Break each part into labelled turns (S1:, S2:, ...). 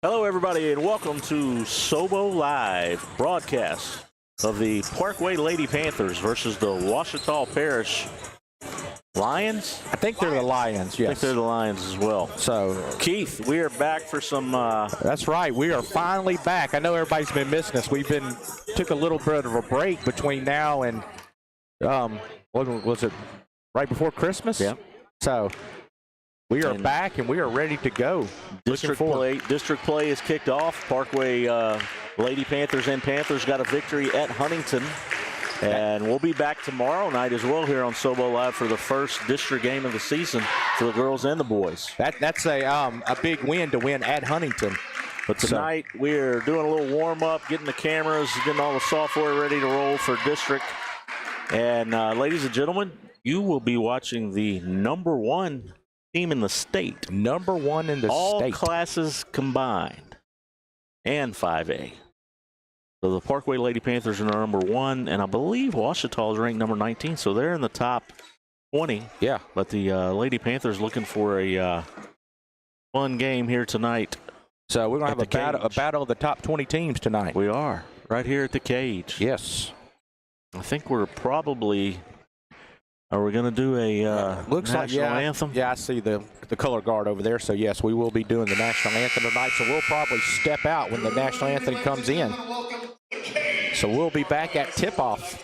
S1: Hello, everybody, and welcome to Sobo Live broadcast of the Parkway Lady Panthers versus the Ouachita Parish Lions.
S2: I think they're the Lions, yes.
S1: I think they're the Lions as well.
S2: So,
S1: Keith, we are back for some...
S2: that's right. We are finally back. I know everybody's been missing us. Took a little bit of a break between now and, was it right before Christmas?
S1: Yeah.
S2: So, we are back, and we are ready to go.
S1: District play is kicked off. Parkway Lady Panthers and Panthers got a victory at Huntington. And we'll be back tomorrow night as well here on Sobo Live for the first district game of the season for the girls and the boys.
S2: That's a big win to win at Huntington.
S1: But tonight we're doing a little warm-up, getting the cameras, getting all the software ready to roll for district. And ladies and gentlemen, you will be watching the #1 team in the state.
S2: #1 in the state.
S1: All classes combined and 5A. So the Parkway Lady Panthers are #1, and I believe Ouachita is ranked number 19, so they're in the top 20.
S2: Yeah.
S1: But the Lady Panthers looking for a fun game here tonight.
S2: So we're going to have a battle of the top 20 teams tonight.
S1: We are, right here at the cage.
S2: Yes.
S1: I think we're probably... Are we going to do a national anthem?
S2: Yeah, I see the color guard over there. So, yes, we will be doing the national anthem tonight. So we'll probably step out when the national anthem comes in. So we'll be back at tip-off.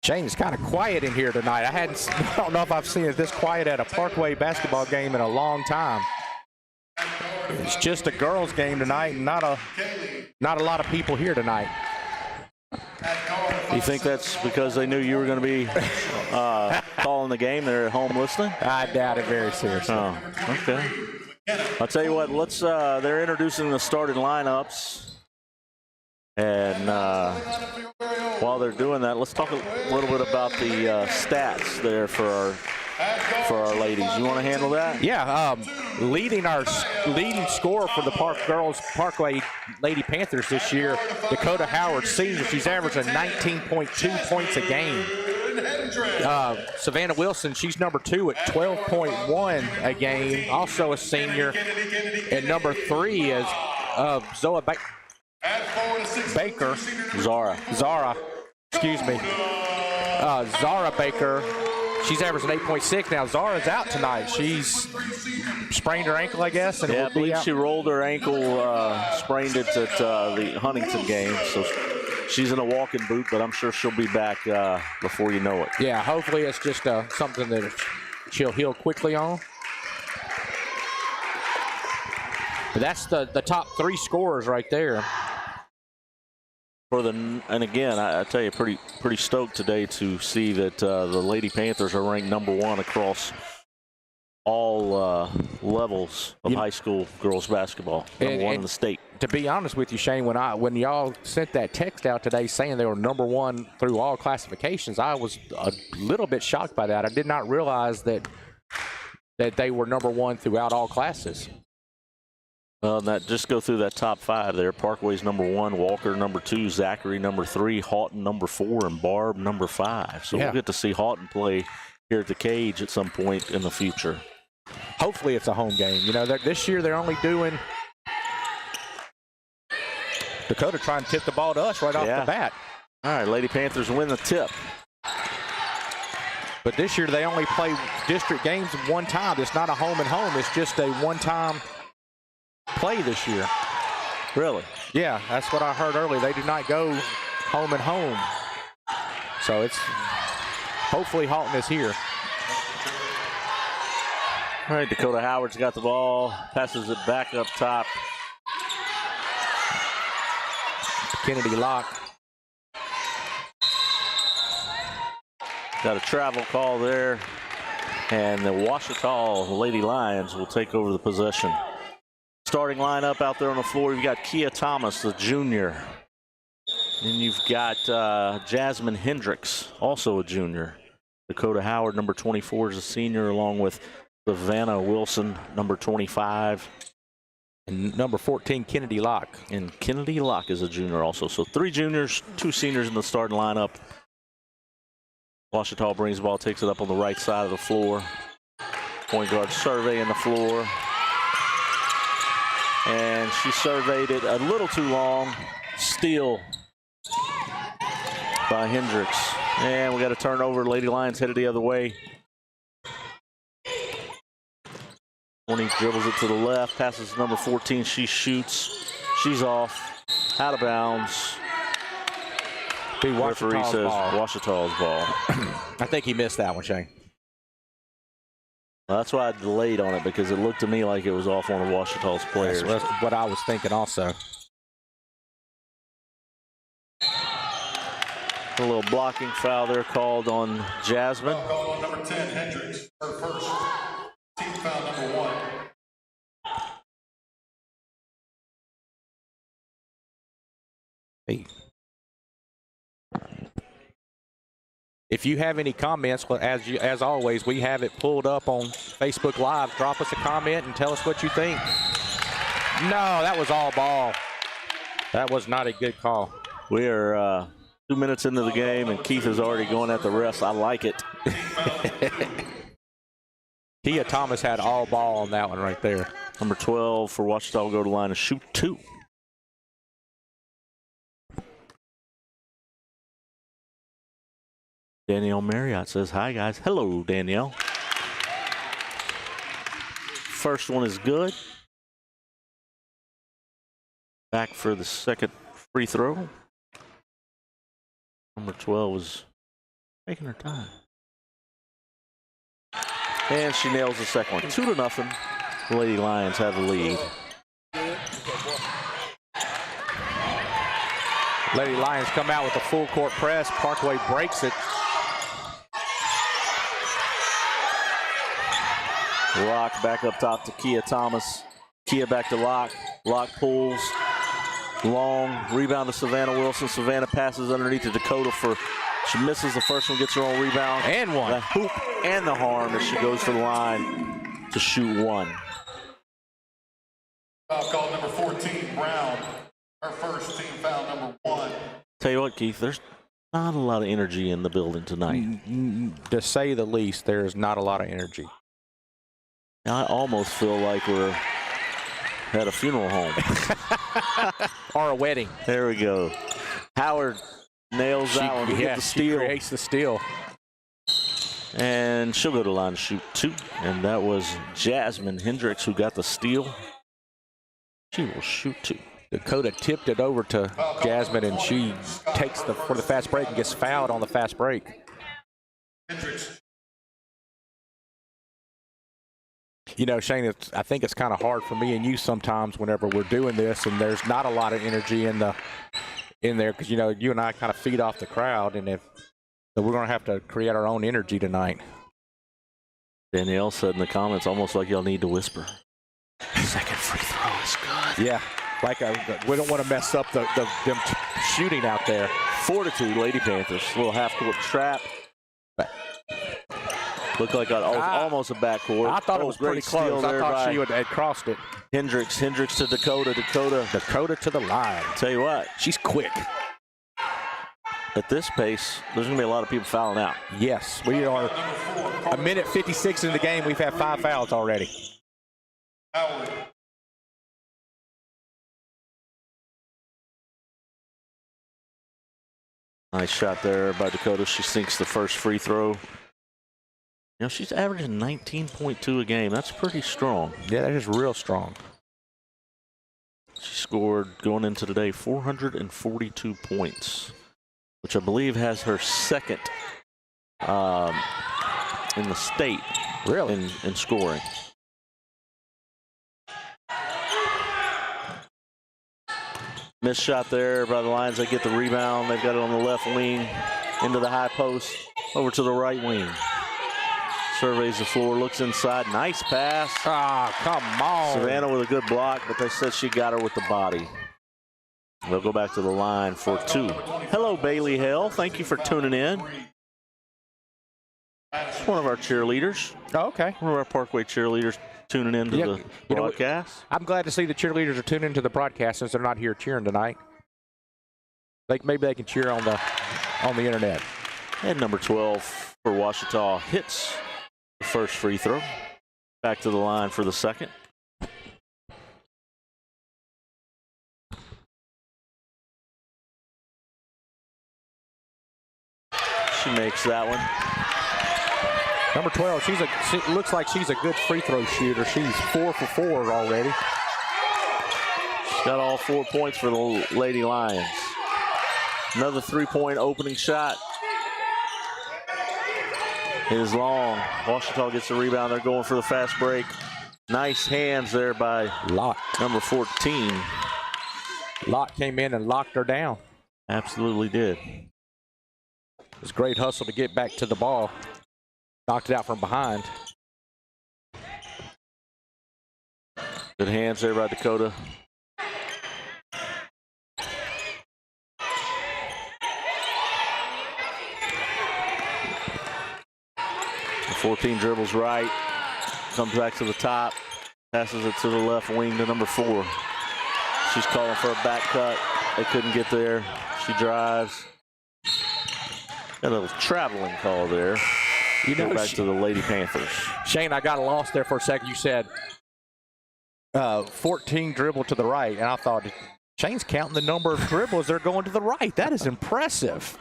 S2: Shane, it's kind of quiet in here tonight. I don't know if I've seen it this quiet at a Parkway basketball game in a long time. It's just a girls' game tonight, and not a lot of people here tonight.
S1: You think that's because they knew you were going to be calling the game? They're at home listening?
S2: I doubt it very seriously.
S1: Oh, okay. I'll tell you what. Let's. They're introducing the starting lineups, and while they're doing that, let's talk a little bit about the stats there for our ladies. You want to handle that?
S2: Yeah. Leading scorer for the Parkway Lady Panthers this year, Dakota Howard Sr. She's averaging 19.2 points a game. Savannah Wilson, she's number 2 at 12.1 a game, also a senior. And number 3 is Zoa Baker. Zara, excuse me. Zara Baker. She's averaging 8.6 now. Zara's out tonight. She's sprained her ankle, I guess. And
S1: yeah, I believe she rolled her ankle, sprained it at the Huntington game. So she's in a walking boot, but I'm sure she'll be back before you know it.
S2: Yeah, hopefully it's just something that she'll heal quickly on. But that's the top 3 scorers right there.
S1: And again, I tell you, pretty stoked today to see that the Lady Panthers are ranked #1 across all levels of high school girls basketball. #1 in the state.
S2: To be honest with you, Shane, when y'all sent that text out today saying they were #1 through all classifications, I was a little bit shocked by that. I did not realize that they were #1 throughout all classes.
S1: Well, just go through that top 5 there. Parkway's #1, Walker #2, Zachary #3, Houghton #4, and Barb #5. So we'll get to see Houghton play here at the Cage at some point in the future.
S2: Hopefully it's a home game. You know, this year they're only doing Dakota trying to tip the ball to us right off the bat.
S1: All right, Lady Panthers win the tip.
S2: But this year they only play district games one time. It's not a home and home. It's just a one-time play this year.
S1: Really?
S2: Yeah, that's what I heard earlier. They do not go home and home. So it's hopefully Houghton is here.
S1: All right, Dakota Howard's got the ball, passes it back up top.
S2: Kennedy Locke.
S1: Got a travel call there, and the Ouachita Lady Lions will take over the possession. Starting lineup out there on the floor, you've got Kia Thomas, the junior. Then you've got Jasmine Hendricks, also a junior. Dakota Howard, #24, is a senior, along with Savannah Wilson, #25.
S2: And #14, Kennedy Locke.
S1: And Kennedy Locke is a junior also. So 3 juniors, 2 seniors in the starting lineup. Ouachita brings the ball, takes it up on the right side of the floor. Point guard surveying the floor. And she surveyed it a little too long. Steal by Hendricks. And we got a turnover. Lady Lions headed the other way. 20 dribbles it to the left, passes to #14. She shoots. She's off. Out of bounds.
S2: The
S1: referee says Ouachita's ball.
S2: I think he missed that one, Shane.
S1: Well, that's why I delayed on it, because it looked to me like it was off one of Ouachita's players.
S2: That's what I was thinking also.
S1: A little blocking foul there called on Jasmine.
S3: Call on #10, Hendricks, her first. Team foul #1.
S2: Hey. If you have any comments, as always, we have it pulled up on Facebook Live. Drop us a comment and tell us what you think. No, that was all ball. That was not a good call.
S1: We are 2 minutes into the game, and Keith is already going at the refs. I like it.
S2: Kia Thomas had all ball on that one right there.
S1: #12 for Ouachita will go to the line and shoot 2. Danielle Marriott says, hi, guys. Hello, Danielle. First one is good. Back for the second free throw. #12 is taking her time. And she nails the second one. 2-0. The Lady Lions have the lead.
S2: Lady Lions come out with a full court press. Parkway breaks it.
S1: Locke back up top to Kia Thomas. Kia back to Locke. Locke pulls. Long. Rebound to Savannah Wilson. Savannah passes underneath to Dakota for... She misses the first one, gets her own rebound.
S2: And one.
S1: The hoop and the harm as she goes to the line to shoot 1.
S3: Foul call #14, Brown. Her first, team foul #1.
S1: Tell you what, Keith, there's not a lot of energy in the building tonight.
S2: To say the least, there's not a lot of energy.
S1: I almost feel like we're at a funeral home.
S2: Or a wedding.
S1: There we go. Howard nails that one to get the steal.
S2: She creates the steal.
S1: And she'll go to the line to shoot 2. And that was Jasmine Hendricks who got the steal. She will shoot 2.
S2: Dakota tipped it over to Jasmine, and she takes for the fast break and gets fouled on the fast break.
S3: Hendricks.
S2: You know, Shane, I think it's kind of hard for me and you sometimes whenever we're doing this and there's not a lot of energy in there because, you know, you and I kind of feed off the crowd, and so we're going to have to create our own energy tonight.
S1: Danielle said in the comments, almost like y'all need to whisper. Second free throw is good.
S2: Yeah, like we don't want to mess up them shooting out there.
S1: Fortitude, Lady Panthers. Little half-court trap. Looked like almost a backcourt.
S2: I thought it was pretty close. I thought she had crossed it.
S1: Hendricks to Dakota
S2: to the line.
S1: Tell you what,
S2: she's quick.
S1: At this pace, there's going to be a lot of people fouling out.
S2: Yes, we are a minute 56 in the game. We've had 5 fouls already.
S3: Howard.
S1: Nice shot there by Dakota. She sinks the first free throw. You know, she's averaging 19.2 a game. That's pretty strong.
S2: Yeah, that is real strong.
S1: She scored, going into today, 442 points, which I believe has her second in the state.
S2: Really?
S1: In scoring. Missed shot there by the Lions. They get the rebound. They've got it on the left wing, into the high post, over to the right wing. Surveys the floor, looks inside. Nice pass.
S2: Ah, come on.
S1: Savannah with a good block, but they said she got her with the body. They'll go back to the line for 2. Hello, Bailey Hale. Thank you for tuning in. It's one of our cheerleaders.
S2: Oh, okay.
S1: One of our Parkway cheerleaders tuning into the broadcast.
S2: I'm glad to see the cheerleaders are tuning into the broadcast since they're not here cheering tonight. Maybe they can cheer on the internet.
S1: And number 12 for Ouachita hits the first free throw. Back to the line for the second. She makes that one.
S2: Number 12, she looks like she's a good free throw shooter. She's 4 for 4 already.
S1: She's got all 4 points for the Lady Lions. Another 3-point opening shot. It is long. Ouachita gets the rebound. They're going for the fast break. Nice hands there by
S2: Locke.
S1: Number 14.
S2: Locke came in and locked her down.
S1: Absolutely did.
S2: It was great hustle to get back to the ball. Knocked it out from behind.
S1: Good hands there by Dakota. The 14 dribbles right. Comes back to the top. Passes it to the left wing to number 4. She's calling for a back cut. They couldn't get there. She drives. Got a little traveling call there.
S2: You know,
S1: back to the Lady Panthers.
S2: Shane, I got lost there for a second. You said 14 dribble to the right, and I thought, Shane's counting the number of dribbles they're going to the right. That is impressive.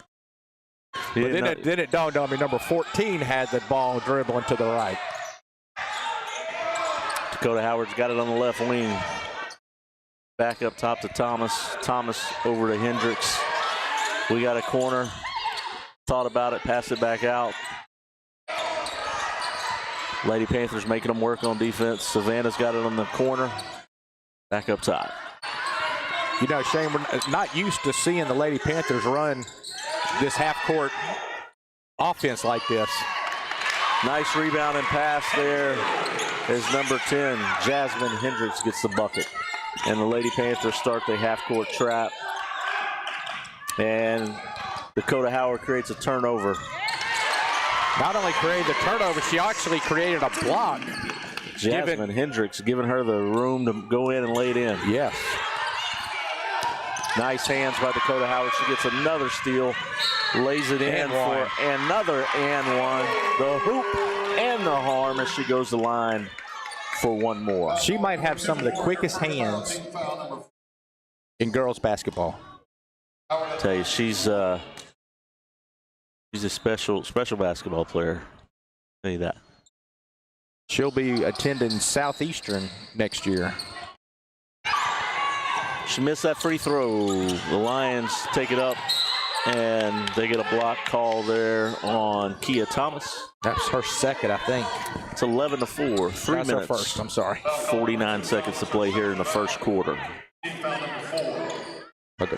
S2: But then it dawned on me, number 14 had the ball dribbling to the right.
S1: Dakota Howard's got it on the left wing. Back up top to Thomas. Thomas over to Hendricks. We got a corner. Thought about it, passed it back out. Lady Panthers making them work on defense. Savannah's got it on the corner. Back up top.
S2: You know, Shane, we're not used to seeing the Lady Panthers run this half-court offense like this.
S1: Nice rebound and pass there as number 10, Jasmine Hendricks, gets the bucket. And the Lady Panthers start the half-court trap. And Dakota Howard creates a turnover.
S2: Not only created the turnover, she actually created a block.
S1: Jasmine Hendricks giving her the room to go in and lay it in.
S2: Yes.
S1: Nice hands by Dakota Howard. She gets another steal, lays it in for another and one. The hoop and the harm as she goes to the line for one more.
S2: She might have some of the quickest hands in girls basketball.
S1: I tell you, she's a special basketball player. I'll tell you that.
S2: She'll be attending Southeastern next year.
S1: She missed that free throw. The Lions take it up And they get a block call there on Kia Thomas.
S2: That's her second, I think.
S1: It's 11-4. 3
S2: That's
S1: minutes.
S2: her first, I'm sorry.
S1: 49 seconds to play here in the first quarter.
S2: Okay.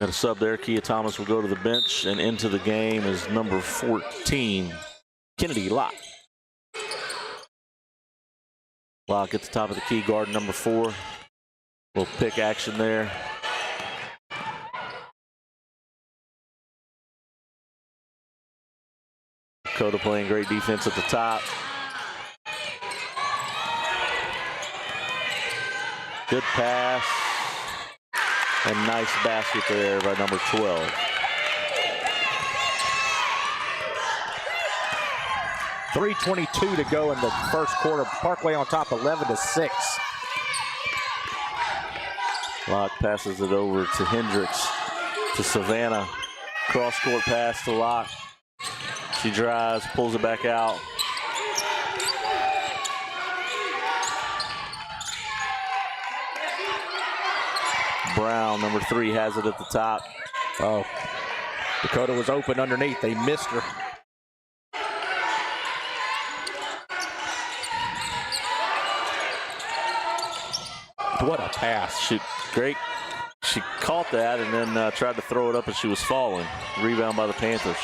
S1: Got a sub there. Kia Thomas will go to the bench, and into the game is number 14, Kennedy Locke. Locke at the top of the key, guard number 4. Little pick action there. Dakota playing great defense at the top. Good pass. And nice basket there by number 12.
S2: .322 to go in the first quarter. Parkway on top, 11-6.
S1: Locke passes it over to Hendricks, to Savannah. Cross-court pass to Locke. She drives, pulls it back out. Brown, number 3, has it at the top.
S2: Oh, Dakota was open underneath. They missed her. What a pass.
S1: Great. She caught that and then tried to throw it up as she was falling. Rebound by the Panthers.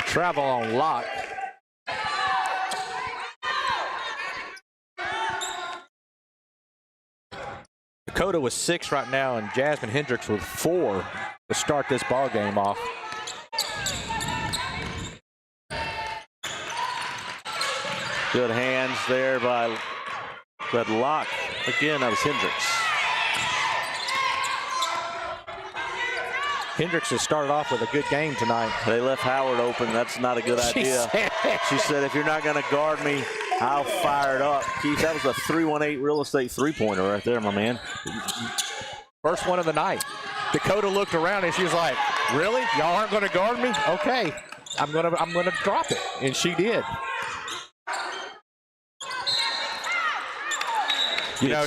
S2: Travel on Locke. Dakota with 6 right now, and Jasmine Hendricks with 4 to start this ball game off.
S1: Good hands there by Locke. Again, that was Hendricks.
S2: Hendricks has started off with a good game tonight.
S1: They left Howard open. That's not a good idea. She said, if you're not going to guard me, I'll fire it up. Keith, that was a 3-1-8 real estate three-pointer right there, my man.
S2: First one of the night. Dakota looked around and she was like, really? Y'all aren't going to guard me? Okay, I'm gonna drop it. And she did. You know,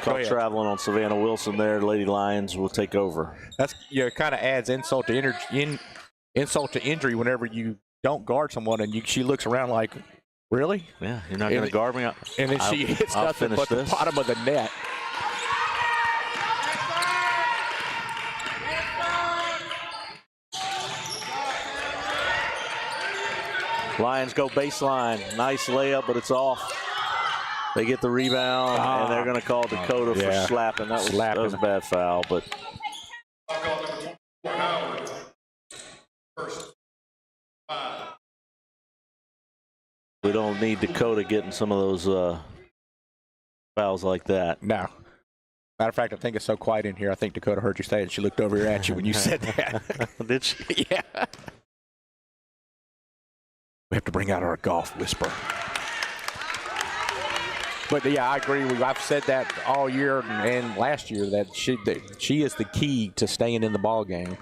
S1: caught traveling on Savannah Wilson there. Lady Lions will take over.
S2: That's, you know, it kind of adds insult to injury whenever you don't guard someone and she looks around like, really?
S1: Yeah, you're not going to guard me.
S2: And then she hits nothing but the bottom of the net.
S1: Lions go baseline. Nice layup, but it's off. They get the rebound, and they're going to call Dakota for slapping. That was a bad foul, but we don't need Dakota getting some of those fouls like that.
S2: No. Matter of fact, I think it's so quiet in here. I think Dakota heard you say it. She looked over here at you when you said that.
S1: Did she?
S2: Yeah. We have to bring out our golf whisper. But yeah, I agree. I've said that all year and last year that she is the key to staying in the ball game.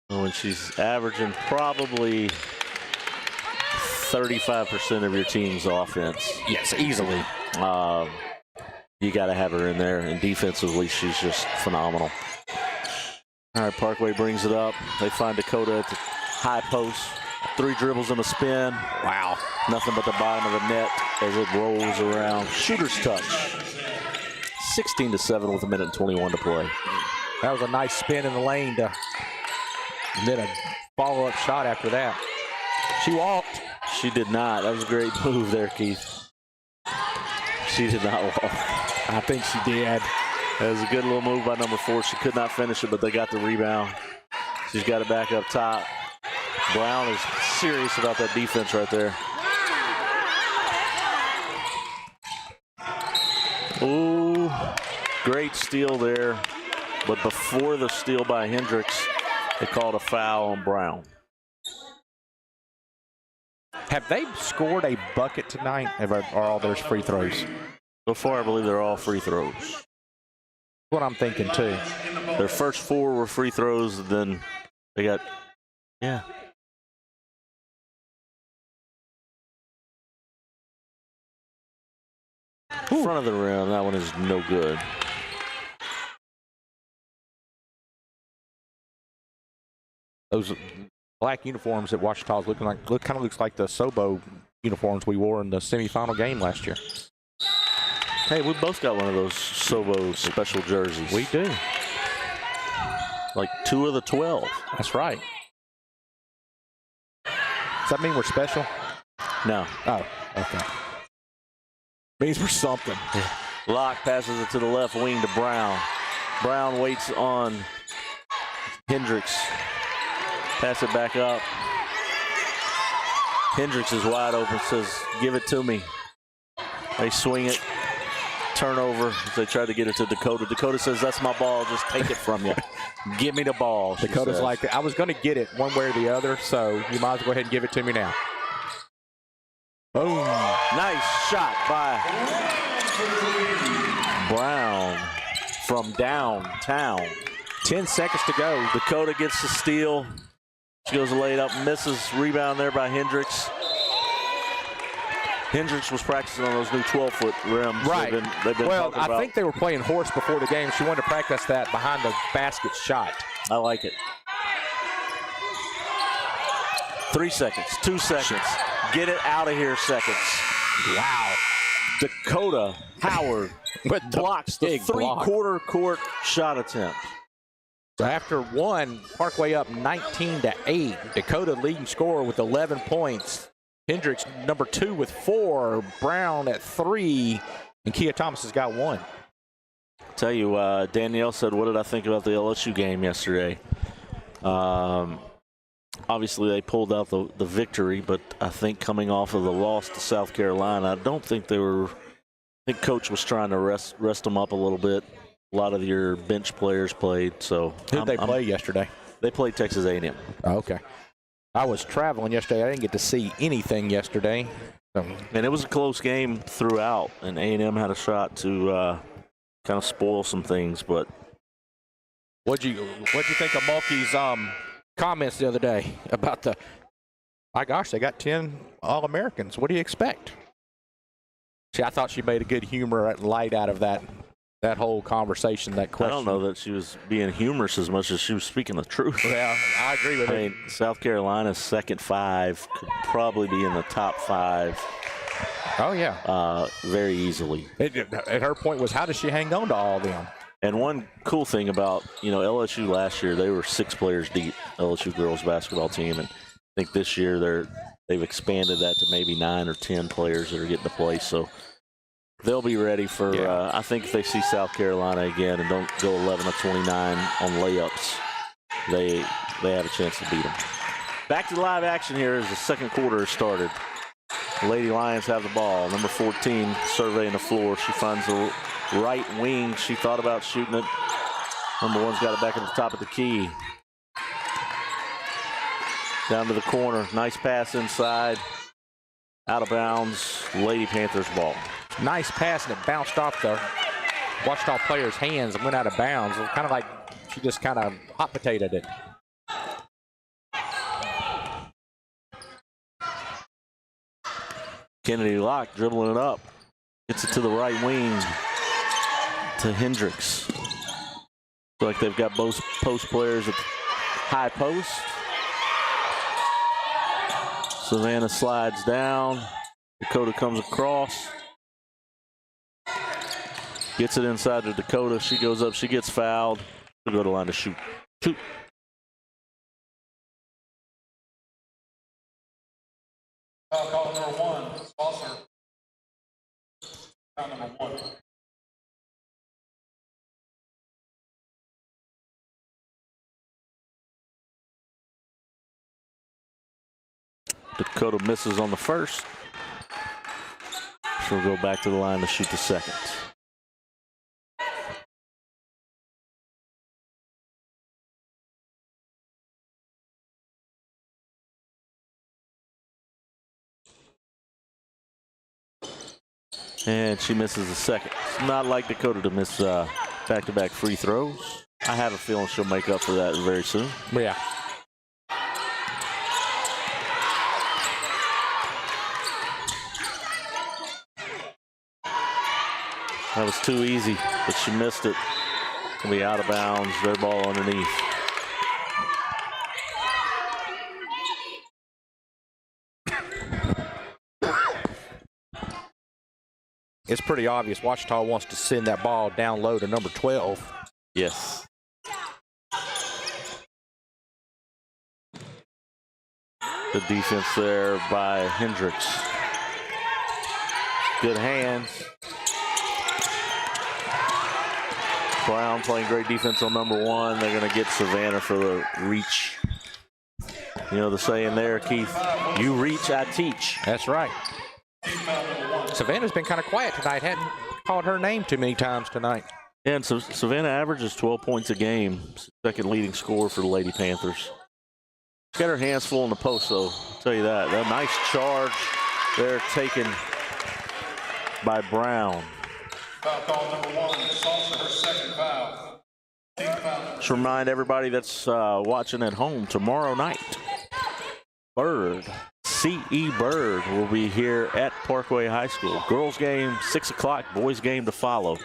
S1: When she's averaging probably 35% of your team's offense.
S2: Yes, easily.
S1: You got to have her in there, and defensively, she's just phenomenal. All right, Parkway brings it up. They find Dakota at the high post. 3 dribbles and a spin. Wow. Nothing but the bottom of the net as it rolls around. Shooter's touch. 16-7 with 1:21 to play.
S2: That was a nice spin in the lane and then a follow-up shot after that. She walked.
S1: She did not. That was a great move there, Keith. She did not walk.
S2: I think she did.
S1: That was a good little move by number 4. She could not finish it, but they got the rebound. She's got it back up top. Brown is serious about that defense right there. Ooh, great steal there. But before the steal by Hendricks, they called a foul on Brown.
S2: Have they scored a bucket tonight, or are all theirs free throws?
S1: So far, I believe they're all free throws.
S2: That's what I'm thinking, too.
S1: Their first 4 were free throws, and then they got, yeah. Front of the rim. That one is no good.
S2: Those black uniforms that Ouachita's kind of looks like the Sobo uniforms we wore in the semifinal game last year.
S1: Hey, we both got one of those Sobo special jerseys.
S2: We do.
S1: Like 2 of the 12.
S2: That's right. Does that mean we're special?
S1: No.
S2: Oh, okay. Means we're something.
S1: Locke passes it to the left wing to Brown. Brown waits on Hendricks. Pass it back up. Hendricks is wide open, says, give it to me. They swing it. Turnover as they try to get it to Dakota. Dakota says, that's my ball. Just take it from you. Give me the ball.
S2: Dakota's like, I was going to get it one way or the other, so you might as well go ahead and give it to me now. Boom.
S1: Nice shot by Brown from downtown.
S2: 10 seconds to go.
S1: Dakota gets the steal. She goes laid up, misses. Rebound there by Hendricks. Hendricks was practicing on those new 12-foot rims.
S2: Right.
S1: They've been
S2: well,
S1: talking about.
S2: I think they were playing horse before the game. She wanted to practice that behind the basket shot.
S1: I like it. 3 seconds, 2 seconds. Get it out of here, seconds.
S2: Wow.
S1: Dakota Howard blocks the three-quarter court shot attempt.
S2: So after one, Parkway up 19-8. Dakota leading scorer with 11 points. Hendricks number 2 with 4. Brown at 3. And Kia Thomas has got 1.
S1: Tell you, Danielle said, what did I think about the LSU game yesterday? Obviously, they pulled out the victory, but I think coming off of the loss to South Carolina, I don't think they were. I think Coach was trying to rest them up a little bit. A lot of your bench players played. So
S2: who did they play yesterday?
S1: They played Texas A&M.
S2: Oh, okay. I was traveling yesterday. I didn't get to see anything yesterday.
S1: And it was a close game throughout, and A&M had a shot to kind of spoil some things. But
S2: what'd you think of Mulkey's comments the other day about my gosh, they got 10 All-Americans. What do you expect? See, I thought she made a good humor light out of that whole conversation, that question.
S1: I don't know that she was being humorous as much as she was speaking the truth.
S2: Yeah, I agree with her.
S1: I mean, South Carolina's second 5 could probably be in the top 5.
S2: Oh, yeah.
S1: Very easily.
S2: And her point was, how does she hang on to all of them?
S1: And one cool thing about, LSU last year, they were 6 players deep, LSU girls basketball team. And I think this year they've expanded that to maybe 9 or 10 players that are getting to play. So they'll be ready for, I think if they see South Carolina again and don't go 11 of 29 on layups, they have a chance to beat them. Back to live action here as the second quarter has started. Lady Lions have the ball. Number 14 surveying the floor. She finds the right wing. She thought about shooting it. Number 1's got it back at the top of the key. Down to the corner. Nice pass inside. Out of bounds. Lady Panthers ball.
S2: Nice pass, and it bounced off the Ouachita player's hands and went out of bounds. It was kind of like she just kind of hot potatoed it.
S1: Kennedy Locke dribbling it up. Gets it to the right wing to Hendricks. Feel like they've got both post players at the high post. Savannah slides down. Dakota comes across. Gets it inside to Dakota. She goes up. She gets fouled. She'll go to the line to shoot.
S3: Foul call number 1, Bossier. Foul number 1.
S1: Dakota misses on the first. She'll go back to the line to shoot the second. And she misses the second. It's not like Dakota to miss back-to-back free throws. I have a feeling she'll make up for that very soon.
S2: Yeah.
S1: That was too easy, but she missed it. It'll be out of bounds. Their ball underneath.
S2: It's pretty obvious Ouachita wants to send that ball down low to number 12.
S1: Yes. Good defense there by Hendricks. Good hands. Brown playing great defense on number 1. They're going to get Savannah for the reach. You know the saying there, Keith, you reach, I teach.
S2: That's right. Savannah's been kind of quiet tonight. Hadn't called her name too many times tonight.
S1: Yeah, and so Savannah averages 12 points a game. Second leading scorer for the Lady Panthers. She's got her hands full in the post, though. I'll tell you that. A nice charge there taken by Brown.
S3: Foul call number 1. It's also her second foul. Team foul.
S1: Just remind everybody that's watching at home tomorrow night. Bird, C.E. Bird will be here at Parkway High School. Girls game 6 o'clock, boys game to follow.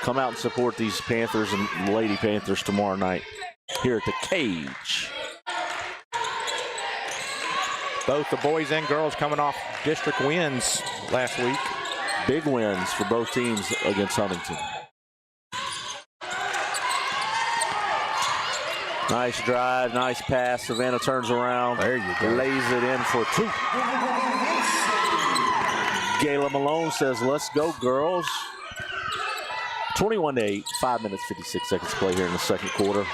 S1: Come out and support these Panthers and Lady Panthers tomorrow night here at the Cage.
S2: Both the boys and girls coming off district wins last week.
S1: Big wins for both teams against Huntington. Nice drive, nice pass. Savannah turns around.
S2: There you go.
S1: Lays it in for 2. Gayla Malone says, let's go, girls. 21-8, 5 minutes, 56 seconds to play here in the second quarter.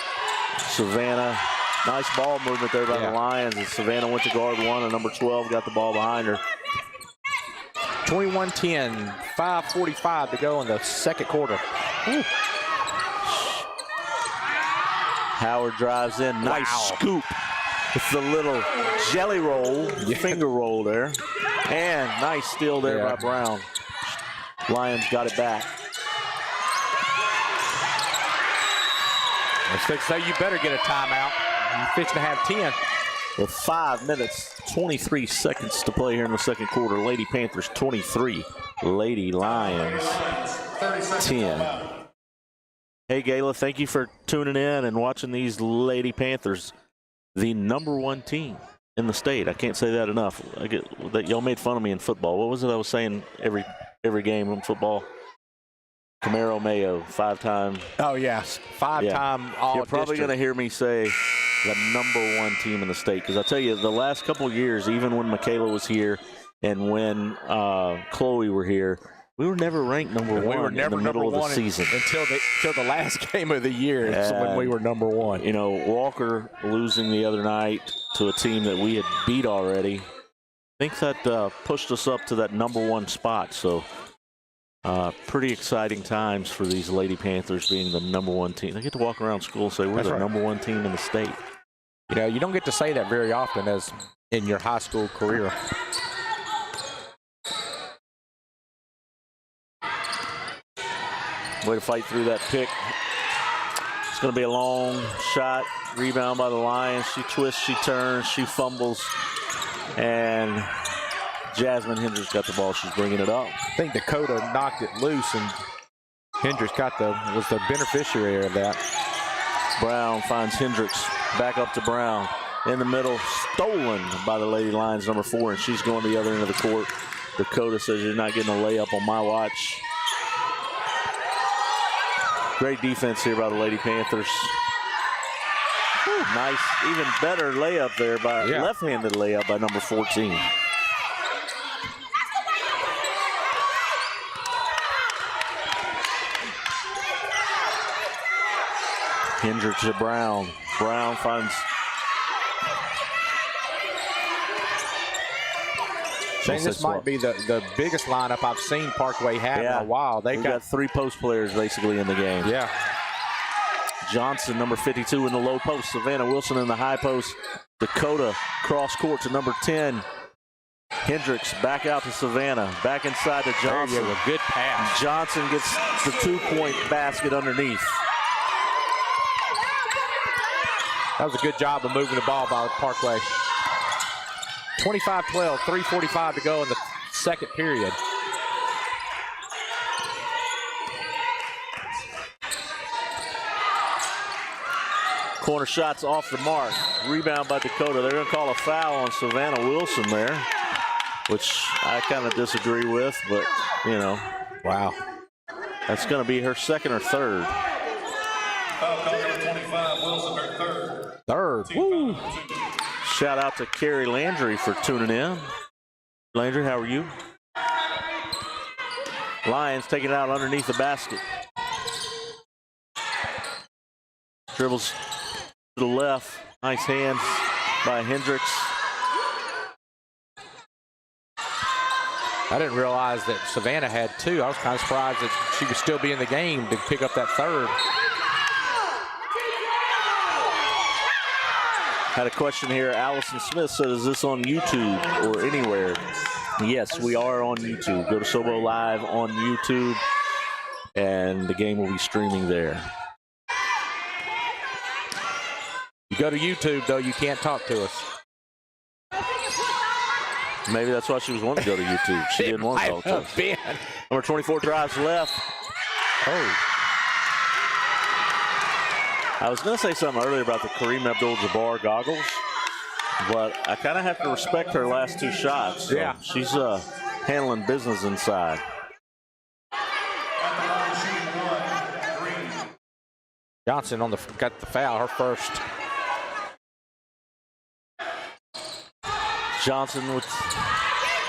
S1: Savannah, nice ball movement there by the Lions. And Savannah went to guard 1, and number 12 got the ball behind her.
S2: 21-10, 5:45 to go in the second quarter. Ooh.
S1: Howard drives in, nice scoop. It's the little jelly roll, finger roll there. And nice steal there by Brown. Lions got it back.
S2: So you better get a timeout. You're fixing to have 10.
S1: With 5 minutes, 23 seconds to play here in the second quarter. Lady Panthers 23, Lady Lions 10. Hey, Gayla, thank you for tuning in and watching these Lady Panthers, the number 1 team in the state. I can't say that enough. I get that y'all made fun of me in football. What was it I was saying every game in football? Camaro Mayo, 5-time.
S2: Oh, yes. 5-time all
S1: You're probably going to hear me say the number 1 team in the state. Because I tell you, the last couple of years, even when Michaela was here and when Chloe were here, we were never ranked number 1
S2: we were never
S1: in the middle of the season.
S2: Until the last game of the year is when we were number 1.
S1: You know, Walker losing the other night to a team that we had beat already, I think that pushed us up to that number 1 spot. So pretty exciting times for these Lady Panthers being the number 1 team. They get to walk around school and say we're the number 1 team in the state.
S2: You know, you don't get to say that very often as in your high school career.
S1: Way to fight through that pick. It's going to be a long shot. Rebound by the Lions. She twists, she turns, she fumbles. And Jasmine Hendricks got the ball. She's bringing it up.
S2: I think Dakota knocked it loose, and Hendricks was the beneficiary of that.
S1: Brown finds Hendricks. Back up to Brown. In the middle, stolen by the Lady Lions, number 4, and she's going to the other end of the court. Dakota says, you're not getting a layup on my watch. Great defense here by the Lady Panthers. Nice, even better layup there by left-handed layup by number 14. Hendricks to Brown. Brown finds.
S2: Shane, this might be the biggest lineup I've seen Parkway have in a while. They've
S1: got 3 post players basically in the game.
S2: Yeah.
S1: Johnson, number 52 in the low post. Savannah Wilson in the high post. Dakota cross court to number 10. Hendricks back out to Savannah. Back inside to Johnson.
S2: A good pass.
S1: Johnson gets the 2-point basket underneath.
S2: That was a good job of moving the ball by Parkway. 25-12, 3:45 to go in the second period.
S1: Corner shots off the mark. Rebound by Dakota. They're going to call a foul on Savannah Wilson there, which I kind of disagree with, but, you know.
S2: Wow.
S1: That's going to be her second or third.
S3: Foul call number 25, Wilson, her third.
S2: Third. Woo.
S1: Shout out to Carrie Landry for tuning in. Landry, how are you? Lions taking it out underneath the basket. Dribbles to the left. Nice hands by Hendricks.
S2: I didn't realize that Savannah had two. I was kind of surprised that she would still be in the game to pick up that third.
S1: Had a question here. Allison Smith said, is this on YouTube or anywhere? Yes, we are on YouTube. Go to Sobo Live on YouTube, and the game will be streaming there.
S2: You go to YouTube, though, you can't talk to us.
S1: Maybe that's why she was wanting to go to YouTube. She didn't want to talk to us. Number 24 drives left.
S2: Oh.
S1: I was going to say something earlier about the Kareem Abdul-Jabbar goggles, but I kind of have to respect her last two shots. So
S2: yeah.
S1: She's handling business inside.
S2: Johnson got the foul, her first.
S1: Johnson with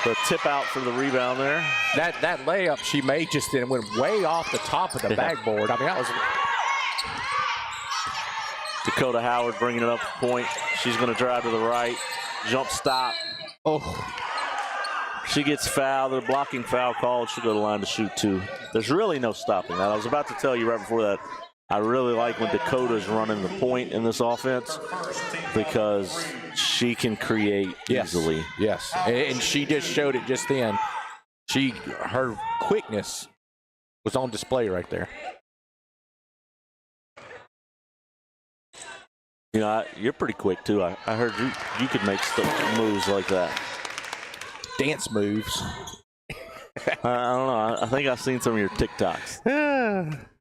S1: the tip out for the rebound there.
S2: That layup she made just then went way off the top of the backboard. I mean, that was.
S1: Dakota Howard bringing it up the point. She's going to drive to the right. Jump stop.
S2: Oh.
S1: She gets fouled. The blocking foul called. She'll go to the line to shoot two. There's really no stopping that. I was about to tell you right before that, I really like when Dakota's running the point in this offense because she can create easily.
S2: Yes, and she just showed it just then. Her quickness was on display right there.
S1: You know, you're pretty quick too. I heard you could make moves like that.
S2: Dance moves.
S1: I don't know. I think I've seen some of your TikToks.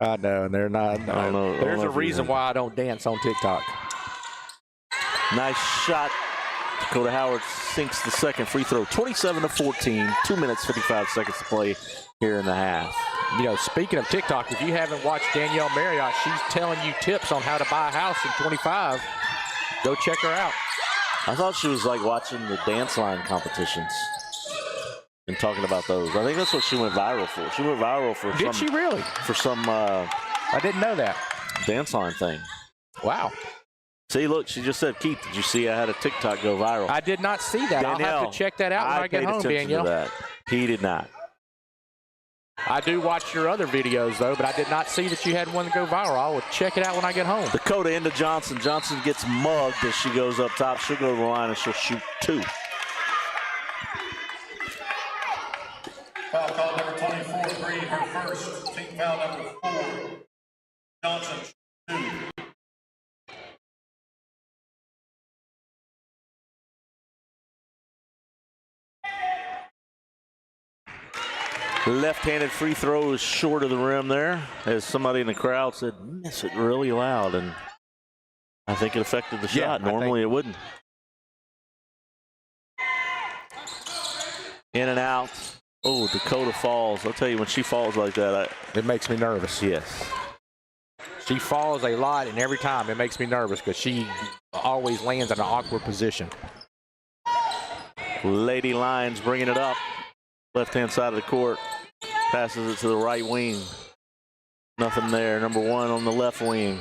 S2: I know, and they're not.
S1: I don't know.
S2: There's a reason why I don't dance on TikTok.
S1: Nice shot. Dakota Howard sinks the second free throw. 27-14. 2 minutes, 55 seconds to play here in the half.
S2: You know, speaking of TikTok, if you haven't watched Danielle Marriott, she's telling you tips on how to buy a house in 25. Go check her out.
S1: I thought she was like watching the dance line competitions and talking about those. I think that's what she went viral for. She went viral for
S2: Did she really?
S1: For some
S2: I didn't know that.
S1: dance line thing.
S2: Wow.
S1: See, look, she just said, Keith, did you see I had a TikTok go viral?
S2: I did not see that.
S1: Danielle,
S2: I'll have to check that out when I get home, Danielle.
S1: To that. He did not.
S2: I do watch your other videos, though, but I did not see that you had one to go viral. I will check it out when I get home.
S1: Dakota into Johnson. Johnson gets mugged as she goes up top. She'll go to the line and she'll shoot two.
S3: Foul call number 24, Green, her first. Team foul number 4. Johnson, 2.
S1: Left-handed free throw is short of the rim there, as somebody in the crowd said, miss it really loud, and I think it affected the shot. Normally it wouldn't. In and out. Oh, Dakota falls. I'll tell you, when she falls like that,
S2: it makes me nervous.
S1: Yes.
S2: She falls a lot, and every time it makes me nervous because she always lands in an awkward position.
S1: Lady Lions bringing it up. Left-hand side of the court. Passes it to the right wing. Nothing there. Number 1 on the left wing.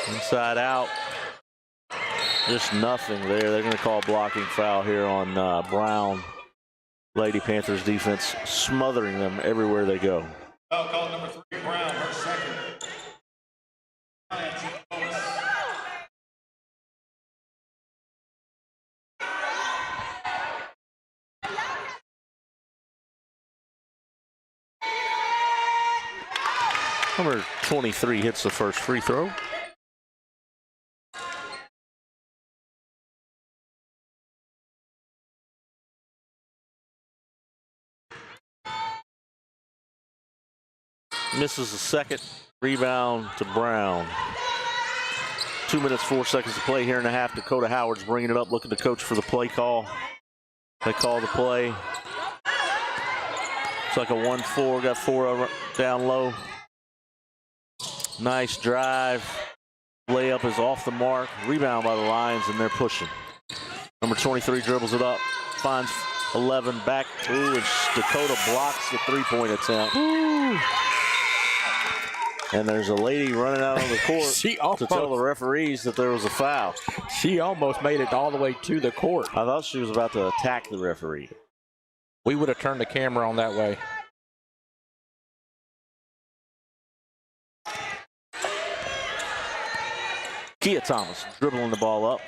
S1: Inside out. Just nothing there. They're going to call a blocking foul here on Brown. Lady Panthers defense smothering them everywhere they go.
S3: Foul call number 3, Brown, her second.
S1: Number 23 hits the first free throw. Misses the second. Rebound to Brown. 2 minutes, 4 seconds to play here in the half. Dakota Howard's bringing it up, looking to coach for the play call. They call the play. It's like a 1-4, got 4 down low. Nice drive. Layup is off the mark. Rebound by the Lions, and they're pushing. Number 23 dribbles it up, finds 11 back. Ooh, and Dakota blocks the three-point attempt. Ooh. And there's a lady running out on the court to tell the referees that there was a foul.
S2: She almost made it all the way to the court.
S1: I thought she was about to attack the referee.
S2: We would have turned the camera on that way.
S1: Kia Thomas dribbling the ball up.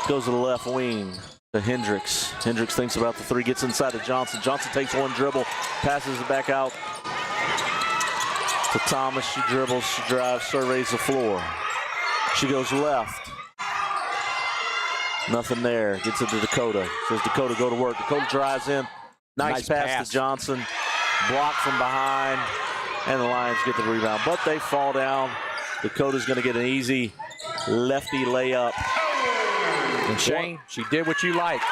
S1: Goes to the left wing to Hendricks. Hendricks thinks about the three, gets inside to Johnson. Johnson takes one dribble, passes it back out to Thomas. She dribbles, she drives, surveys the floor. She goes left. Nothing there. Gets it to Dakota. Says Dakota, go to work. Dakota drives in. Nice pass to Johnson. Blocked from behind. And the Lions get the rebound. But they fall down. Dakota's going to get an easy lefty layup.
S2: And Shane, she did what you like.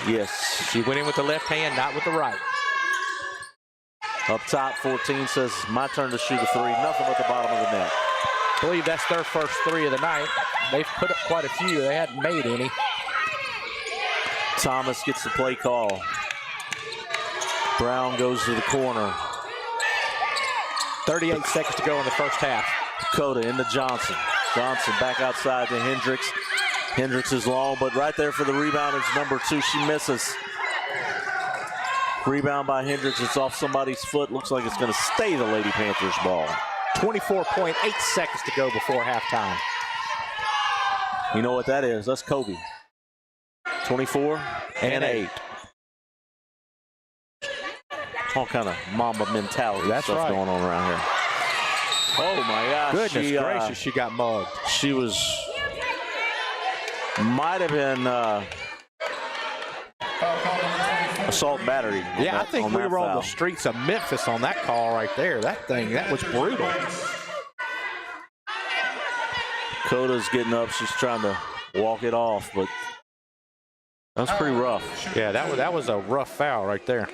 S1: Yes.
S2: She went in with the left hand, not with the right.
S1: Up top, 14 says, my turn to shoot a three. Nothing but the bottom of the net.
S2: I believe that's their first three of the night. They've put up quite a few. They hadn't made any.
S1: Thomas gets the play call. Brown goes to the corner.
S2: 38 seconds to go in the first half.
S1: Dakota into Johnson. Johnson back outside to Hendricks. Hendricks is long, but right there for the rebound is number 2. She misses. Rebound by Hendricks. It's off somebody's foot. Looks like it's going to stay the Lady Panthers ball.
S2: 24.8 seconds to go before halftime.
S1: You know what that is? That's Kobe. 24 and 8. All kind of Mamba mentality stuff going on around here. Oh my gosh.
S2: Goodness gracious, she got mugged.
S1: She might have been assault battery.
S2: Yeah, I think we were on the streets of Memphis on that call right there. That was brutal.
S1: Dakota's getting up. She's trying to walk it off, but that's pretty rough.
S2: Yeah, that was a rough foul right there.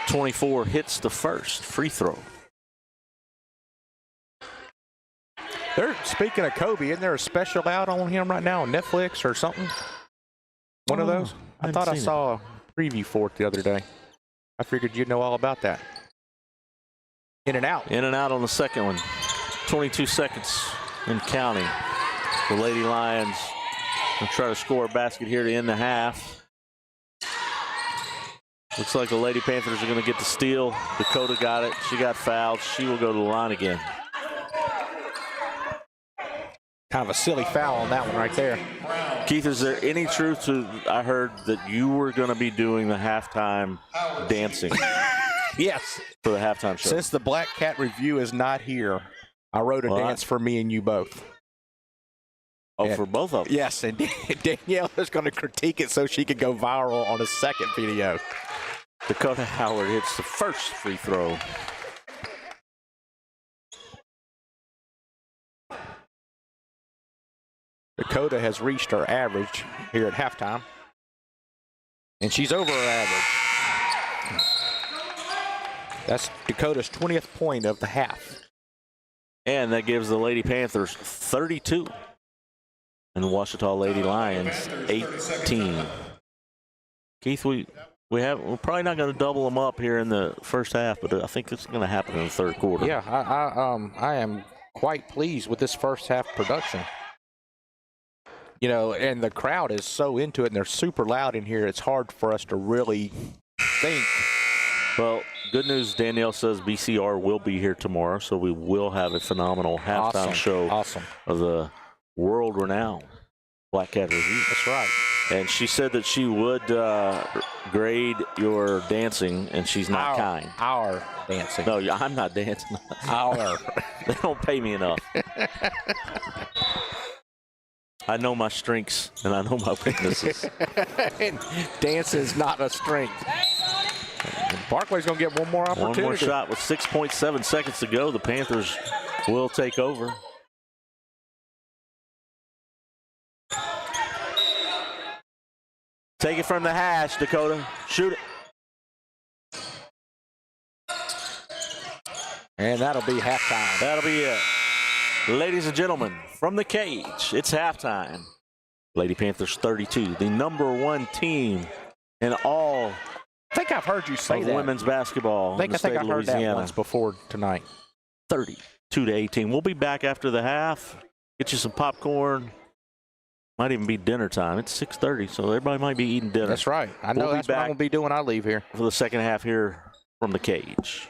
S1: .24 hits the first free throw.
S2: Speaking of Kobe, isn't there a special out on him right now on Netflix or something? One of those? I thought I saw a preview for it the other day. I figured you'd know all about that. In and out.
S1: In and out on the second one. 22 seconds and counting. The Lady Lions will try to score a basket here to end the half. Looks like the Lady Panthers are going to get the steal. Dakota got it. She got fouled. She will go to the line again.
S2: Kind of a silly foul on that one right there.
S1: Keith, is there any truth to, I heard that you were going to be doing the halftime dancing?
S2: Yes.
S1: For the halftime show.
S2: Since the Black Cat Review is not here, I wrote a dance for me and you both.
S1: Oh, for both of them?
S2: Yes, and Danielle is going to critique it so she could go viral on a second video.
S1: Dakota Howard hits the first free throw.
S2: Dakota has reached her average here at halftime. And she's over her average. That's Dakota's 20th point of the half.
S1: And that gives the Lady Panthers 32. And the Ouachita Lady Lions 18. Keith, we're probably not going to double them up here in the first half, but I think it's going to happen in the third quarter.
S2: Yeah, I am quite pleased with this first half production. You know, and the crowd is so into it, and they're super loud in here. It's hard for us to really think.
S1: Well, good news, Danielle says BCR will be here tomorrow, so we will have a phenomenal halftime show of the world-renowned Black Cat Review.
S2: That's right.
S1: And she said that she would grade your dancing, and she's not kind.
S2: Our dancing.
S1: No, I'm not dancing.
S2: Our.
S1: They don't pay me enough. I know my strengths, and I know my weaknesses.
S2: Dance is not a strength. And Parkway's going to get one more opportunity.
S1: One more shot with 6.7 seconds to go. The Panthers will take over. Take it from the hash, Dakota. Shoot it.
S2: And that'll be halftime.
S1: That'll be it. Ladies and gentlemen, from the cage, it's halftime. Lady Panthers 32, the #1 team in all
S2: I think I've heard you say
S1: of
S2: that.
S1: women's basketball in the
S2: I
S1: state
S2: think
S1: of
S2: I heard that
S1: Louisiana.
S2: once before tonight.
S1: 32-18. We'll be back after the half. Get you some popcorn. Might even be dinner time. It's 6:30, so everybody might be eating dinner.
S2: That's right. I know
S1: We'll be
S2: that's what I'm
S1: back
S2: going to be doing. I leave here.
S1: for the second half here from the cage.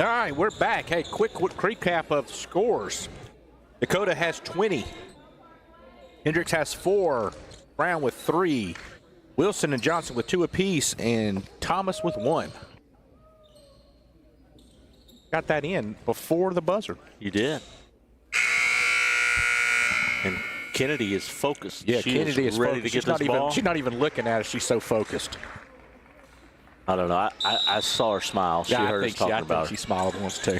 S2: All right, we're back. Hey, quick recap of scores. Dakota has 20. Hendricks has 4. Brown with 3. Wilson and Johnson with 2 apiece, and Thomas with 1. Got that in before the buzzer.
S1: You did. And Kennedy is focused.
S2: Yeah,
S1: she
S2: Kennedy is
S1: ready
S2: focused.
S1: to get this ball.
S2: She's not even looking at it. She's so focused.
S1: I don't know. I saw her smile. She heard us talking about
S2: she
S1: her.
S2: smiled once too.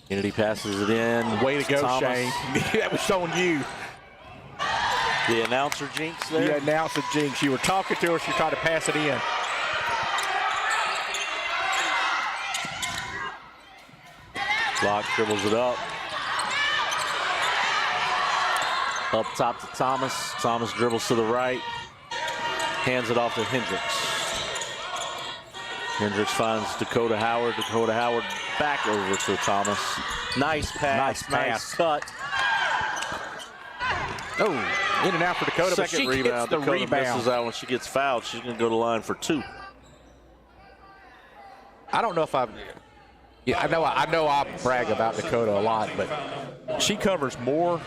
S1: Kennedy passes it in.
S2: Way to go,
S1: Thomas.
S2: Shane. That was on you.
S1: The announcer jinx there.
S2: The announcer jinx. You were talking to her. She tried to pass it in.
S1: Block dribbles it up. Up top to Thomas. Thomas dribbles to the right. Hands it off to Hendricks. Hendricks finds Dakota Howard. Dakota Howard back over to Thomas. Nice pass. Nice cut.
S2: Oh, in and out for Dakota.
S1: Second
S2: but she
S1: rebound.
S2: Gets the
S1: Dakota
S2: rebound.
S1: misses out when she gets fouled. She's going to go to the line for 2.
S2: I don't know if I've. Yeah, I know I brag about Dakota a lot, but she covers more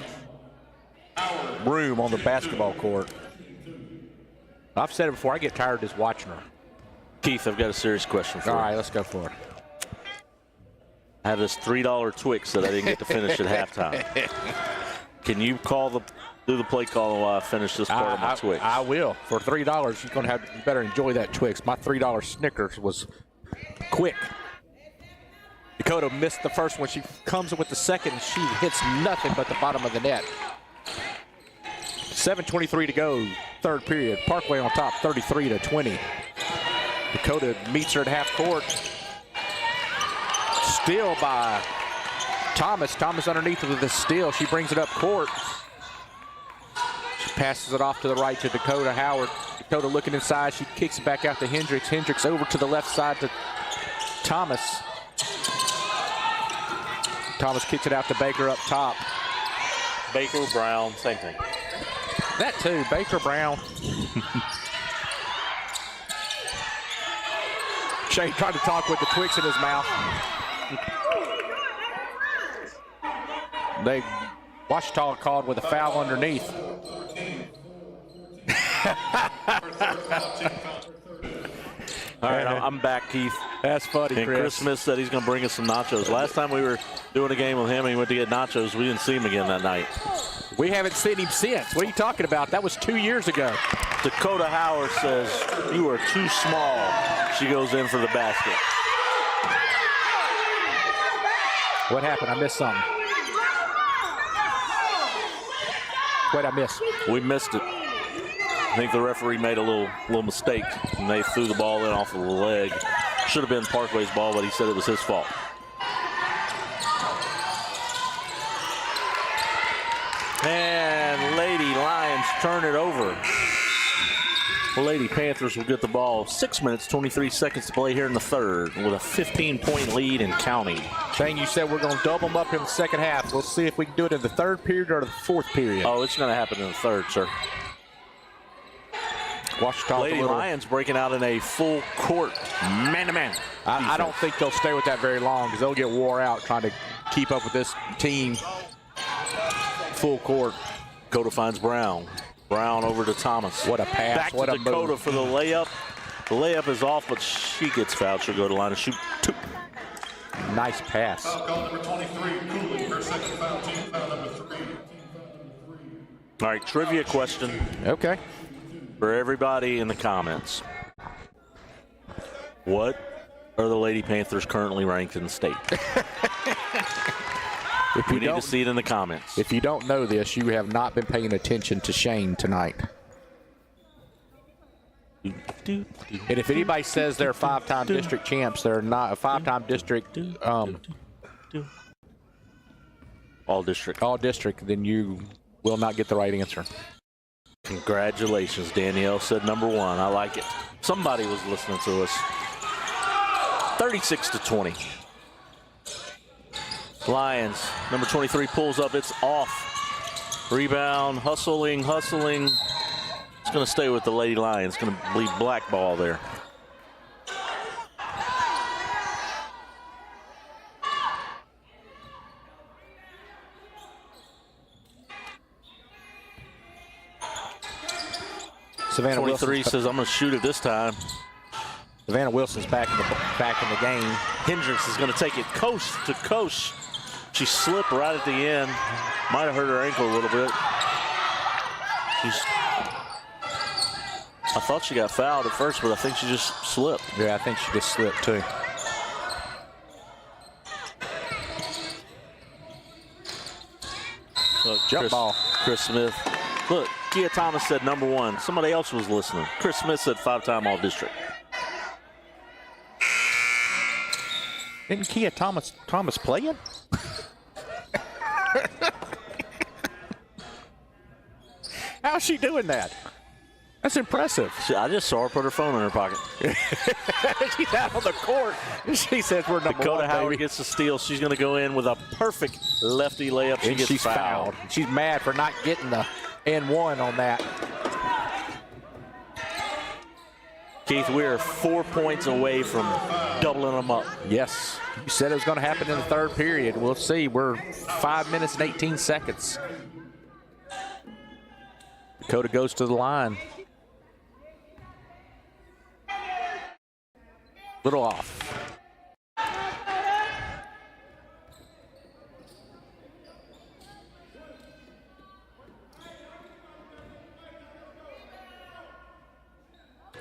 S2: room on the basketball court. I've said it before. I get tired just watching her.
S1: Keith, I've got a serious question for you.
S2: All right, let's go for it.
S1: I have this $3 Twix that I didn't get to finish at halftime. Can you do the play call while I finish this part of my Twix?
S2: I will. For $3, you better enjoy that Twix. My $3 Snickers was quick. Dakota missed the first one. She comes with the second, and she hits nothing but the bottom of the net. 7:23 to go, third period. Parkway on top, 33-20. Dakota meets her at half court. Steal by Thomas. Thomas underneath with the steal. She brings it up court. She passes it off to the right to Dakota Howard. Dakota looking inside. She kicks it back out to Hendricks. Hendricks over to the left side to Thomas. Thomas kicks it out to Baker up top.
S1: Baker, Brown, same thing.
S2: That too, Baker, Brown. Shane tried to talk with the Twix in his mouth. Ouachita called with a foul underneath.
S1: All right, I'm back, Keith.
S2: That's funny,
S1: And
S2: Chris.
S1: Chris Smith said he's going to bring us some nachos. Last time we were doing a game with him and he went to get nachos, we didn't see him again that night.
S2: We haven't seen him since. What are you talking about? That was 2 years ago.
S1: Dakota Howard says, "You are too small." She goes in for the basket.
S2: What happened? I missed something. What'd I miss?
S1: We missed it. I think the referee made a little mistake, and they threw the ball in off of the leg. Should have been Parkway's ball, but he said it was his fault. And Lady Lions turn it over. The Lady Panthers will get the ball. 6 minutes, 23 seconds to play here in the third with a 15-point lead and counting.
S2: Shane, you said we're going to double them up in the second half. We'll see if we can do it in the third period or the fourth period.
S1: Oh, it's going to happen in the third, sir.
S2: Ouachita
S1: Lady Lions breaking out in a full court man-to-man.
S2: I don't think they'll stay with that very long because they'll get wore out trying to keep up with this team. Full court.
S1: Dakota finds Brown. Brown over to Thomas.
S2: What a pass.
S1: Back
S2: what
S1: to
S2: a
S1: Dakota
S2: move.
S1: for the layup. The layup is off, but she gets fouled. She'll go to the line and shoot 2.
S2: Nice pass.
S3: Foul call number 23, Cooley, her second foul, team foul number 3.
S1: All right, trivia question
S2: Okay.
S1: for everybody in the comments. What are the Lady Panthers currently ranked in the state? We need to see it in the comments.
S2: If you don't know this, you have not been paying attention to Shane tonight. And if anybody says they're 5-time district champs, they're not a 5-time district
S1: All district.
S2: all district, then you will not get the right answer.
S1: Congratulations, Danielle said number 1. I like it. Somebody was listening to us. 36-20. Lions, number 23 pulls up. It's off. Rebound, hustling. It's going to stay with the Lady Lions. It's going to bleed black ball there.
S2: Savannah
S1: 23
S2: Wilson's,
S1: says, I'm going to shoot it this time.
S2: Savannah Wilson's back in the game.
S1: Hendricks is going to take it coast to coast. She slipped right at the end. Might have hurt her ankle a little bit. I thought she got fouled at first, but I think she just slipped.
S2: Yeah, I think she just slipped too.
S1: Look,
S2: Jump ball.
S1: Chris Smith. Look, Kia Thomas said number 1. Somebody else was listening. Chris Smith said 5-time All-District.
S2: Didn't Kia Thomas play it? How's she doing that? That's impressive.
S1: I just saw her put her phone in her pocket.
S2: She's out on the court. She says we're number
S1: Dakota
S2: 1,
S1: Howard
S2: baby.
S1: gets the steal. She's going to go in with a perfect lefty layup. She
S2: And
S1: gets
S2: she's
S1: fouled.
S2: She's mad for not getting the N1 on that.
S1: Keith, we are 4 points away from doubling them up.
S2: Yes. You said it was going to happen in the third period. We'll see. We're 5 minutes and 18 seconds. Dakota goes to the line. Little off.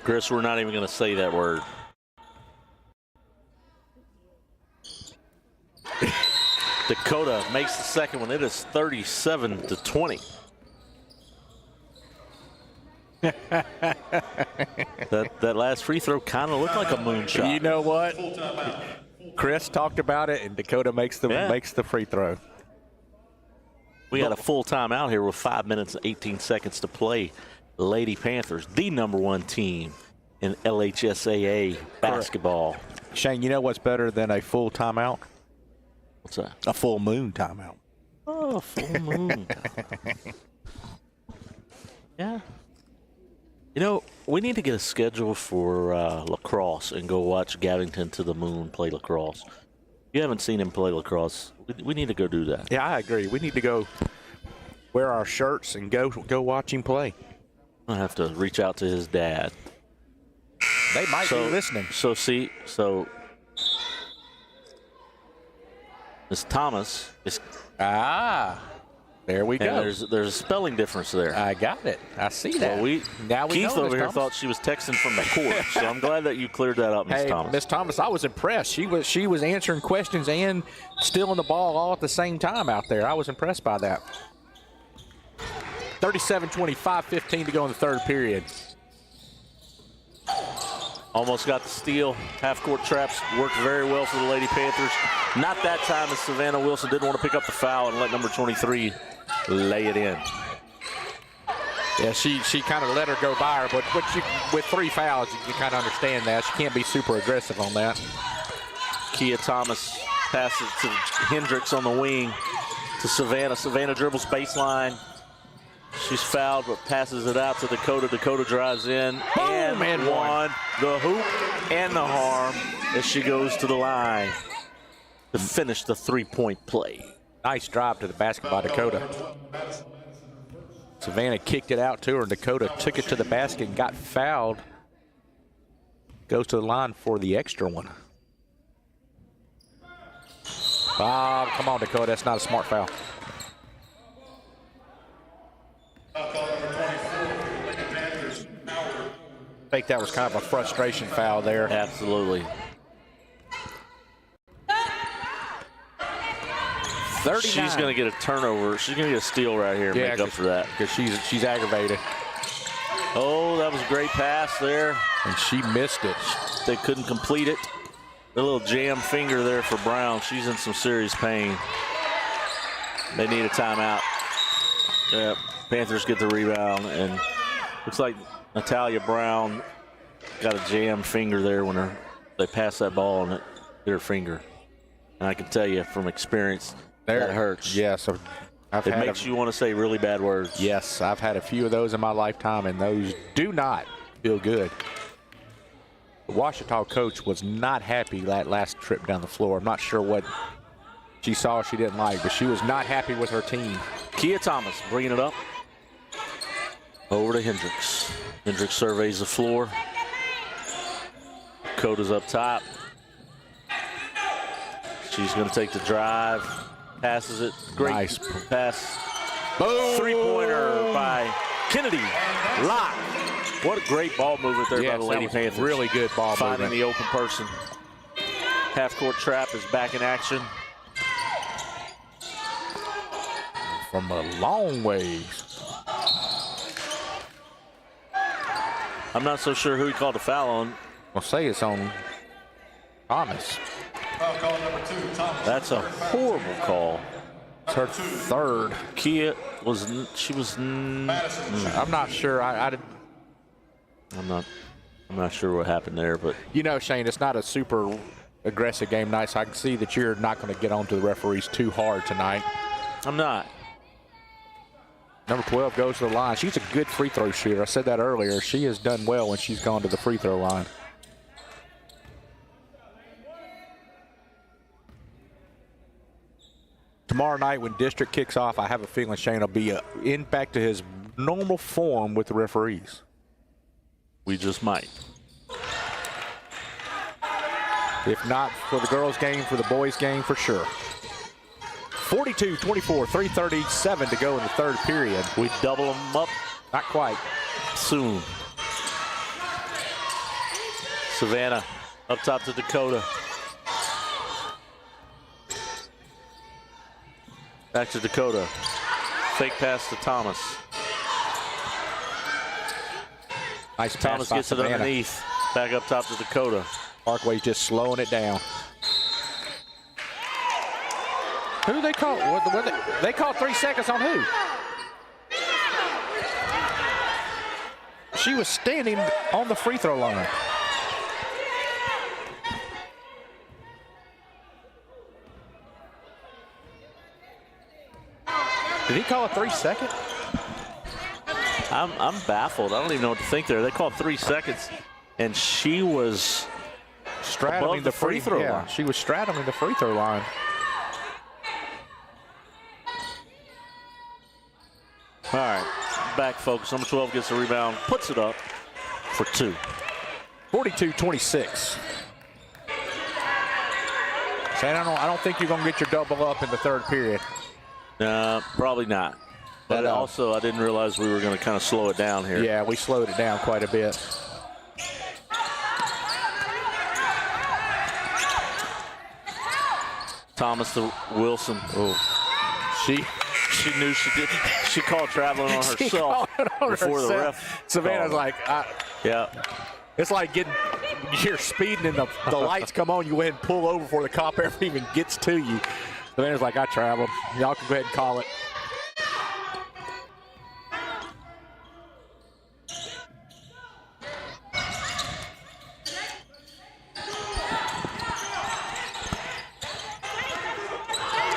S1: Chris, we're not even going to say that word. Dakota makes the second one. It is 37-20. that last free throw kind of looked like a moonshot.
S2: You know what? Chris talked about it, and Dakota makes the free throw.
S1: We got a full timeout here with 5 minutes and 18 seconds to play. Lady Panthers, the number 1 team in LHSAA basketball.
S2: Shane, you know what's better than a full timeout?
S1: What's that?
S2: A full moon timeout.
S1: Oh, full moon. Yeah. You know, we need to get a schedule for lacrosse and go watch Gavington to the Moon play lacrosse. If you haven't seen him play lacrosse, we need to go do that.
S2: Yeah, I agree. We need to go wear our shirts and go watch him play.
S1: I have to reach out to his dad.
S2: They might be listening.
S1: So Miss Thomas is.
S2: There we go.
S1: There's a spelling difference there.
S2: I got it. I see that.
S1: Well, Keith
S2: know,
S1: over here
S2: Thomas.
S1: thought she was texting from the court, so I'm glad that you cleared that up, Miss
S2: Hey,
S1: Thomas.
S2: Miss Thomas, I was impressed. She was answering questions and stealing the ball all at the same time out there. I was impressed by that. 37-20, 5:15 to go in the third period.
S1: Almost got the steal. Half-court traps worked very well for the Lady Panthers. Not that time as Savannah Wilson didn't want to pick up the foul and let number 23 lay it in.
S2: Yeah, she kind of let her go by her, but with 3 fouls, you kind of understand that. She can't be super aggressive on that.
S1: Kia Thomas passes it to Hendricks on the wing to Savannah. Savannah dribbles baseline. She's fouled, but passes it out to Dakota. Dakota drives in.
S2: Boom, and one.
S1: The hoop and the harm as she goes to the line to finish the 3-point play.
S2: Nice drive to the basket by Dakota. Savannah kicked it out to her, and Dakota took it to the basket and got fouled. Goes to the line for the extra one. Oh, come on, Dakota. That's not a smart foul. I think that was kind of a frustration foul there.
S1: Absolutely.
S2: 39.
S1: She's going to get a turnover. She's going to get a steal right here and make up for that.
S2: Because she's aggravated.
S1: Oh, that was a great pass there.
S2: And she missed it.
S1: They couldn't complete it. A little jam finger there for Brown. She's in some serious pain. They need a timeout. Yep. Panthers get the rebound, and looks like Natalia Brown got a jam finger there when they passed that ball and it hit her finger. And I can tell you from experience, that hurts.
S2: Yes.
S1: It makes you want to say really bad words.
S2: Yes, I've had a few of those in my lifetime, and those do not feel good. The Ouachita coach was not happy that last trip down the floor. I'm not sure what she saw she didn't like, but she was not happy with her team.
S1: Kia Thomas bringing it up. Over to Hendricks. Hendricks surveys the floor. Dakota's up top. She's going to take the drive. Passes it. Great
S2: nice
S1: pass.
S2: Boom.
S1: Three-pointer by Kennedy. Lock. What a great ball movement there by the Lady Panthers.
S2: Really good ball movement.
S1: Finding the open person. Half-court trap is back in action.
S2: From a long ways.
S1: I'm not so sure who he called a foul on.
S2: I'll say it's on Thomas.
S3: Foul call number 2, Thomas.
S1: That's a horrible call.
S2: It's her third.
S1: Kia was,
S2: I'm not sure. I'm
S1: not sure what happened there, but.
S2: You know, Shane, it's not a super aggressive game night, so I can see that you're not going to get onto the referees too hard tonight.
S1: I'm not.
S2: Number 12 goes to the line. She's a good free throw shooter. I said that earlier. She has done well when she's gone to the free throw line. Tomorrow night when district kicks off, I have a feeling Shane will be back to his normal form with the referees.
S1: We just might.
S2: If not for the girls' game, for the boys' game, for sure. 42-24, 3:37 to go in the third period.
S1: We double them up.
S2: Not quite.
S1: Soon. Savannah up top to Dakota. Back to Dakota. Fake pass to Thomas.
S2: Nice pass
S1: Thomas
S2: by
S1: gets it
S2: Savannah.
S1: underneath. Back up top to Dakota.
S2: Parkway just slowing it down. Who do they call? They called 3 seconds on who? She was standing on the free throw line. Did he call a 3 second?
S1: I'm baffled. I don't even know what to think there. They called 3 seconds, and she was
S2: Straddling
S1: the free throw line.
S2: She was straddling the free throw line.
S1: All right, back folks. Number 12 gets the rebound, puts it up for 2.
S2: 42-26. Shane, I don't think you're going to get your double up in the third period.
S1: Probably not. But also, I didn't realize we were going to kind of slow it down here.
S2: Yeah, we slowed it down quite a bit.
S1: Thomas to Wilson. Oh, she knew she did. She called traveling on herself before the ref.
S2: Savannah's like,
S1: yeah.
S2: It's like you're speeding and the lights come on, you go ahead and pull over before the cop ever even gets to you. Savannah's like, I traveled. Y'all can go ahead and call it.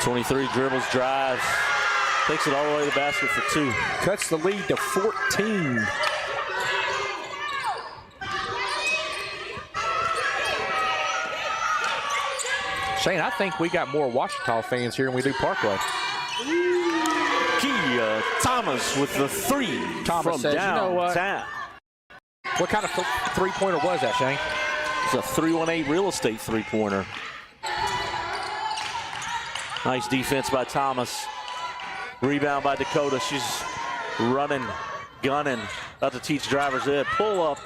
S1: .23 dribbles, drives, takes it all the way to the basket for 2.
S2: Cuts the lead to 14. Shane, I think we got more Ouachita fans here than we do Parkway.
S1: Kia Thomas with the 3
S2: Thomas
S1: from
S2: says,
S1: downtown.
S2: What kind of three-pointer was that, Shane?
S1: It's a 3-1-8 real estate three-pointer. Nice defense by Thomas. Rebound by Dakota. She's running, gunning, about to teach driver's ed. Pull up.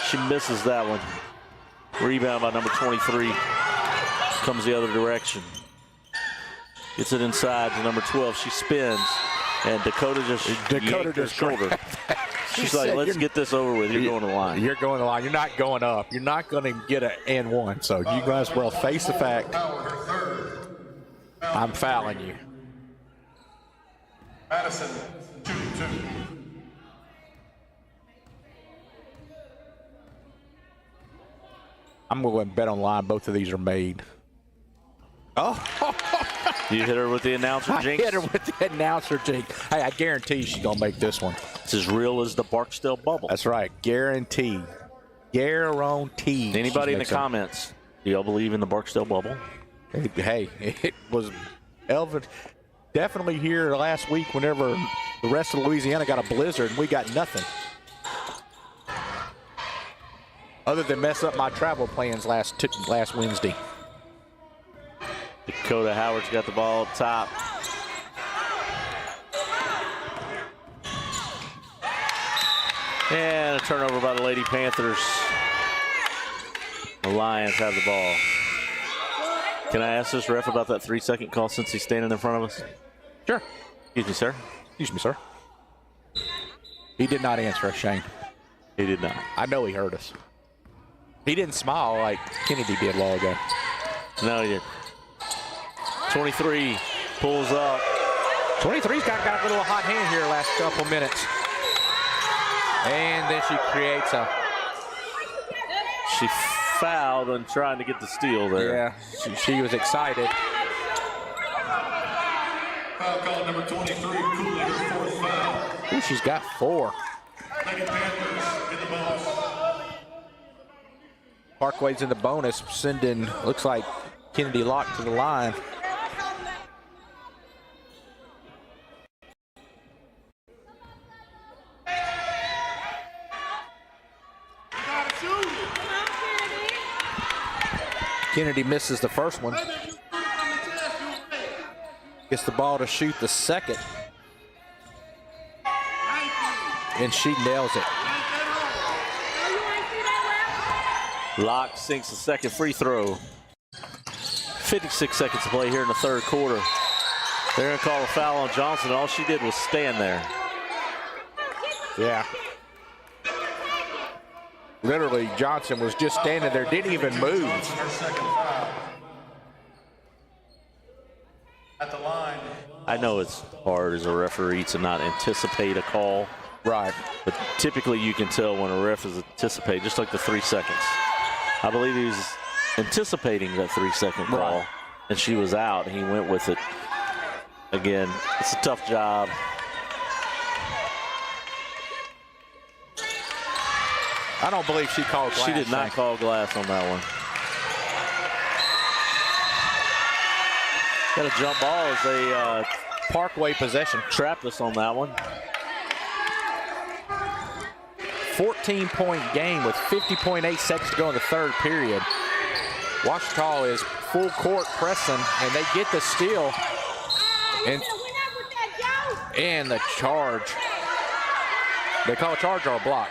S1: She misses that one. Rebound by number 23. Comes the other direction. Gets it inside to number 12. She spins, and Dakota just yanked her shoulder. She's like, let's get this over with. You're going to the line.
S2: You're going to the line. You're not going up. You're not going to get an N1. So you guys will face the fact I'm fouling you.
S3: Madison, 2-2.
S2: I'm going to bet on line. Both of these are made. Oh.
S1: You hit her with the announcer jinx?
S2: I hit her with the announcer jinx. Hey, I guarantee she's going to make this one.
S1: It's as real as the Barksdale bubble.
S2: That's right. Guarantee. Guarantee.
S1: Anybody in the comments, do y'all believe in the Barksdale bubble?
S2: Hey, it was Elvin. definitely here last week whenever the rest of Louisiana got a blizzard and we got nothing. Other than mess up my travel plans last Wednesday.
S1: Dakota Howard's got the ball up top. And a turnover by the Lady Panthers. The Lions have the ball. Can I ask this ref about that 3-second call since he's standing in front of us?
S2: Sure.
S1: Excuse me, sir.
S2: Excuse me, sir. He did not answer us, Shane.
S1: He did not.
S2: I know he heard us. He didn't smile like Kennedy did a while ago.
S1: No, he didn't. 23 pulls up.
S2: 23's got a little hot hand here last couple minutes. And then she creates a...
S1: She fouled on trying to get the steal there.
S2: Yeah, she was excited.
S3: Foul call number 23, Cooley, her fourth foul.
S2: Ooh, she's got 4.
S3: Lady Panthers in the bonus.
S2: Parkway's in the bonus, sending, looks like Kennedy Locke to the line. Kennedy misses the first one. Gets the ball to shoot the second. And she nails it.
S1: Locke sinks the second free throw. 56 seconds to play here in the third quarter. They're going to call a foul on Johnson. All she did was stand there.
S2: Yeah. Literally, Johnson was just standing there, didn't even move.
S3: Her second foul. At the line.
S1: I know it's hard as a referee to not anticipate a call.
S2: Right.
S1: But typically you can tell when a ref is anticipating, just like the 3 seconds. I believe he was anticipating that 3-second call,
S2: right.
S1: And she was out. He went with it. Again, it's a tough job.
S2: I don't believe she called glass.
S1: She did not call glass on that one. Got a jump ball as they
S2: Parkway possession.
S1: trapped us on that one.
S2: 14-point game with 50.8 seconds to go in the third period. Ouachita is full court pressing, and they get the steal. And the charge. They call a charge or a block?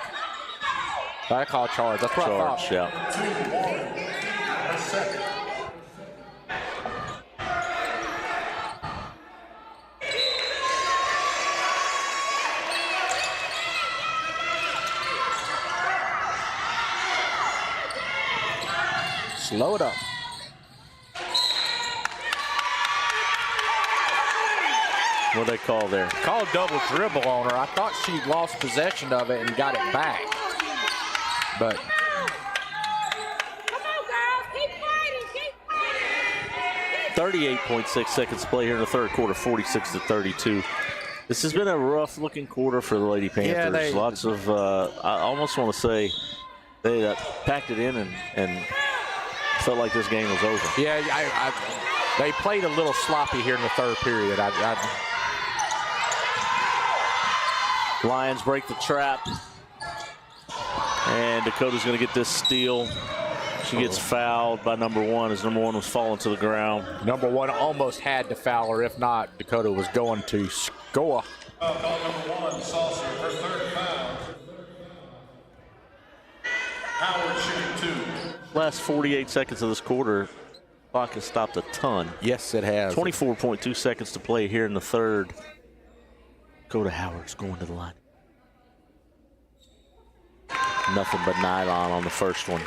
S2: I call a charge. That's what I thought.
S1: Yeah.
S3: Her second.
S2: Slow it up.
S1: What they call there?
S2: Call a double dribble on her. I thought she lost possession of it and got it back. But
S1: 38.6 seconds to play here in the third quarter, 46-32. This has been a rough-looking quarter for the Lady Panthers.
S2: Yeah,
S1: Lots of, I almost want to say, they packed it in and felt like this game was over.
S2: yeah, they played a little sloppy here in the third period.
S1: Lions break the trap. And Dakota's going to get this steal. She gets fouled by number 1 as number 1 was falling to the ground.
S2: Number 1 almost had to foul her. If not, Dakota was going to score.
S3: Foul call number 1, Saucer, her third foul. Howard shooting 2.
S1: Last 48 seconds of this quarter, clock has stopped a ton.
S2: Yes, it has.
S1: 24.2 seconds to play here in the third. Dakota Howard's going to the line. Nothing but nylon on the first one.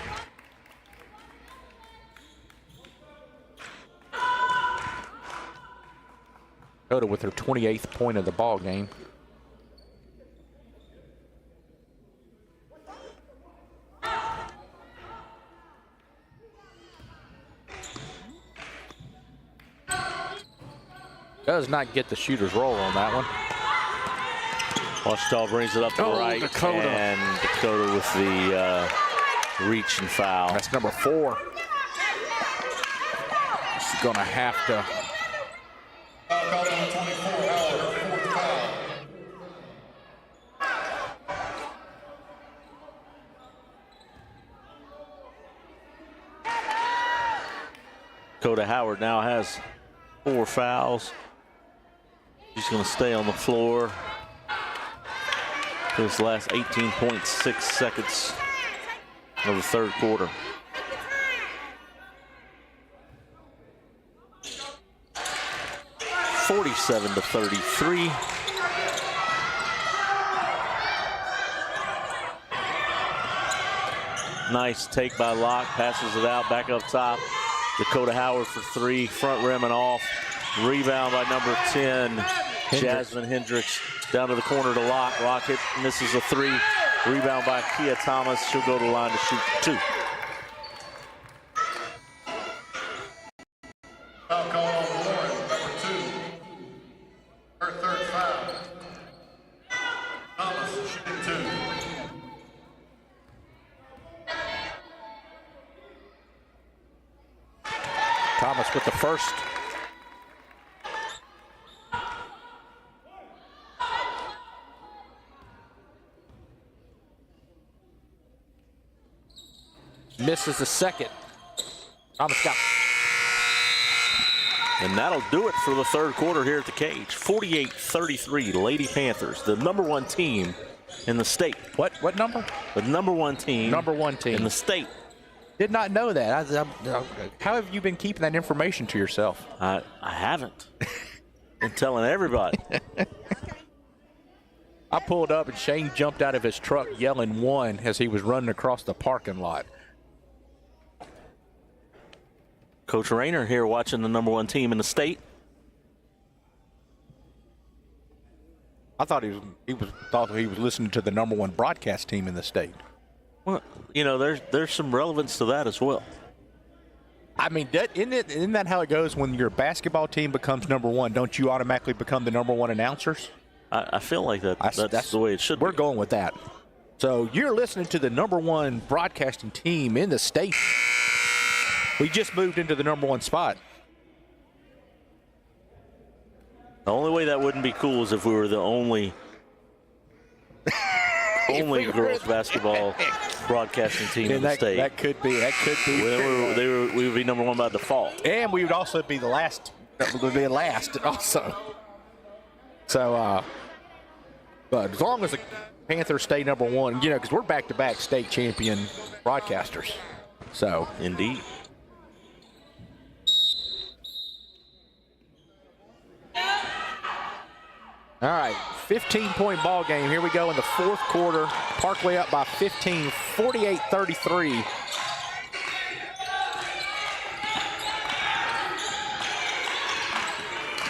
S2: Dakota with her 28th point of the ball game. Does not get the shooter's roll on that one.
S1: Ouachita brings it up to the right.
S2: Dakota.
S1: And Dakota with the reach and foul.
S2: That's number 4. She's going to have to
S3: Foul call number 24, Howard, her fourth foul.
S1: Dakota Howard now has 4 fouls. She's going to stay on the floor for this last 18.6 seconds of the third quarter. (47-33). Nice take by Locke, passes it out, back up top. Dakota Howard for 3, front rim and off. Rebound by number 10, Jasmine Hendricks. Down to the corner to Locke. Locke misses a 3. Rebound by Kia Thomas. She'll go to the line to shoot 2.
S3: Foul call on Warren, number 2. Her third foul. Thomas shooting 2.
S2: Thomas with the first. Misses the second. Thomas got.
S1: And that'll do it for the third quarter here at the cage. 48-33, Lady Panthers, the #1 team in the state.
S2: What number?
S1: The #1 team.
S2: #1 team
S1: in the state.
S2: Did not know that. How have you been keeping that information to yourself?
S1: I haven't. I'm telling everybody.
S2: I pulled up and Shane jumped out of his truck yelling 1 as he was running across the parking lot.
S1: Coach Rayner here watching the #1 team in the state.
S2: I thought he was listening to the #1 broadcast team in the state.
S1: Well, you know, there's some relevance to that as well.
S2: I mean, isn't that how it goes when your basketball team becomes #1? Don't you automatically become the #1 announcers?
S1: I feel like that's the way it should be.
S2: We're going with that. So you're listening to the #1 broadcasting team in the state. We just moved into the #1 spot.
S1: The only way that wouldn't be cool is if we were the only girls basketball broadcasting team in the state.
S2: That could be.
S1: We would be #1 by default.
S2: And we would also be the last. We would be last also. So, but as long as the Panthers stay #1, you know, because we're back-to-back state champion broadcasters. So,
S1: indeed.
S2: All right, 15-point ball game. Here we go in the fourth quarter. Parkway up by 15, 48-33.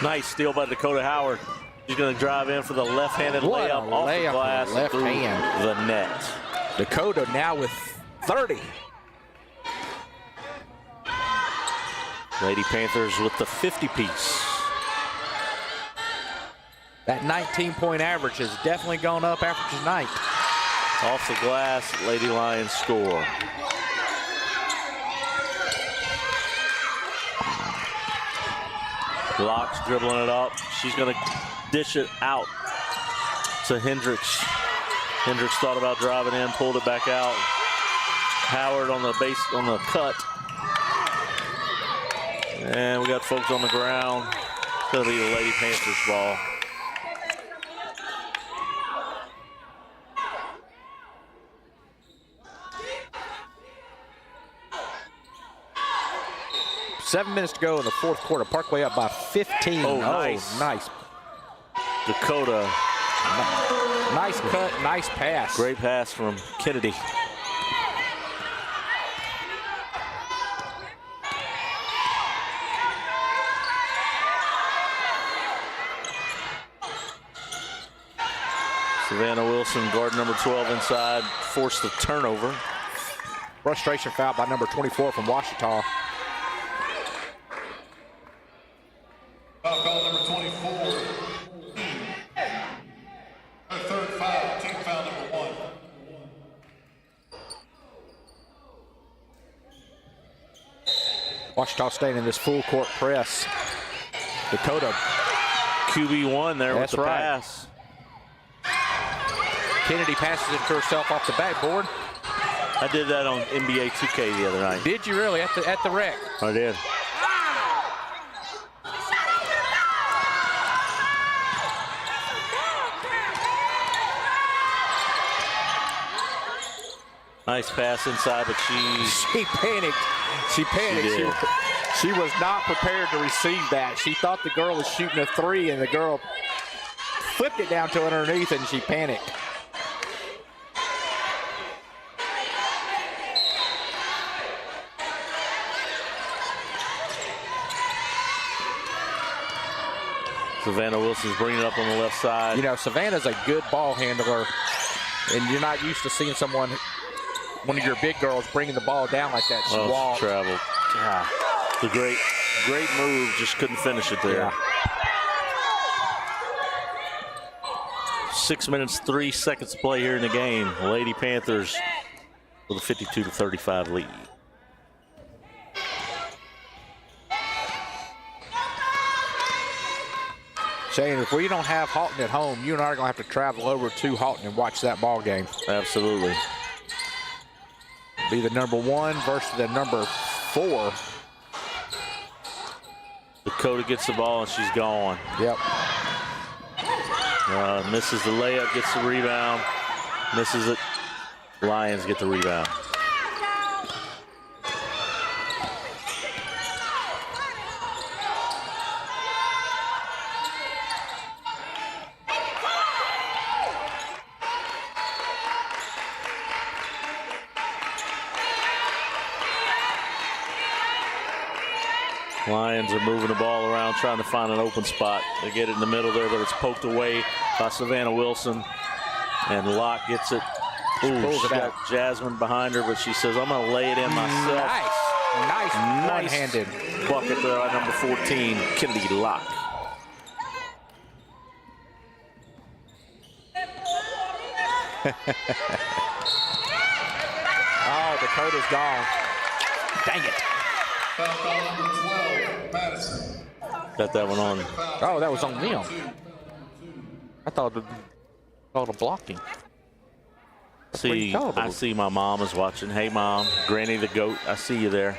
S1: Nice steal by Dakota Howard. She's going to drive in for the left-handed layup off the glass
S2: left
S1: through
S2: hand.
S1: the net.
S2: Dakota now with 30.
S1: Lady Panthers with the 50-piece.
S2: That 19-point average has definitely gone up after tonight.
S1: Off the glass, Lady Lions score. Locke's dribbling it up. She's going to dish it out to Hendricks. Hendricks thought about driving in, pulled it back out. Howard on the base, on the cut. And we got folks on the ground. It's going to be the Lady Panthers ball.
S2: Seven minutes to go in the fourth quarter. Parkway up by 15.
S1: Oh, nice.
S2: Nice.
S1: Dakota.
S2: Nice cut, nice pass.
S1: Great pass from Kennedy. Savannah Wilson, guard number 12 inside, forced the turnover.
S2: Frustration foul by number 24 from Ouachita.
S3: Foul call number 24. Her third foul, team foul number 1.
S2: Ouachita staying in this full court press. Dakota
S1: QB1 there
S2: That's
S1: with the
S2: right.
S1: pass.
S2: Kennedy passes it to herself off the backboard.
S1: I did that on NBA 2K the other night.
S2: Did you really at the rec?
S1: I did. Nice pass inside, but
S2: She panicked. She panicked.
S1: She did.
S2: She was not prepared to receive that. She thought the girl was shooting a 3, and the girl flipped it down to underneath, and she panicked.
S1: Savannah Wilson's bringing it up on the left side.
S2: You know, Savannah's a good ball handler, and you're not used to seeing someone, one of your big girls, bringing the ball down like that. She walked.
S1: She traveled. Yeah. It's a great move. Just couldn't finish it there.
S2: Yeah.
S1: 6 minutes, 3 seconds to play here in the game. Lady Panthers with a 52-35 lead.
S2: Shane, if we don't have Halton at home, you and I are going to have to travel over to Halton and watch that ball game.
S1: Absolutely.
S2: Be the number 1 versus the number 4.
S1: Dakota gets the ball and she's gone.
S2: Yep.
S1: Misses the layup, gets the rebound. Misses it. Lions get the rebound. Lions are moving the ball around, trying to find an open spot. They get it in the middle there, but it's poked away by Savannah Wilson. And Locke gets it. Ooh, she got Jasmine behind her, but she says, I'm going to lay it in myself.
S2: Nice one-handed
S1: bucket there on number 14, Kennedy Locke.
S2: Oh, Dakota's gone. Dang it.
S1: Got that one on.
S2: Oh, that was on them. I thought it called a blocking.
S1: I see my mom is watching. Hey, Mom. Granny the GOAT, I see you there.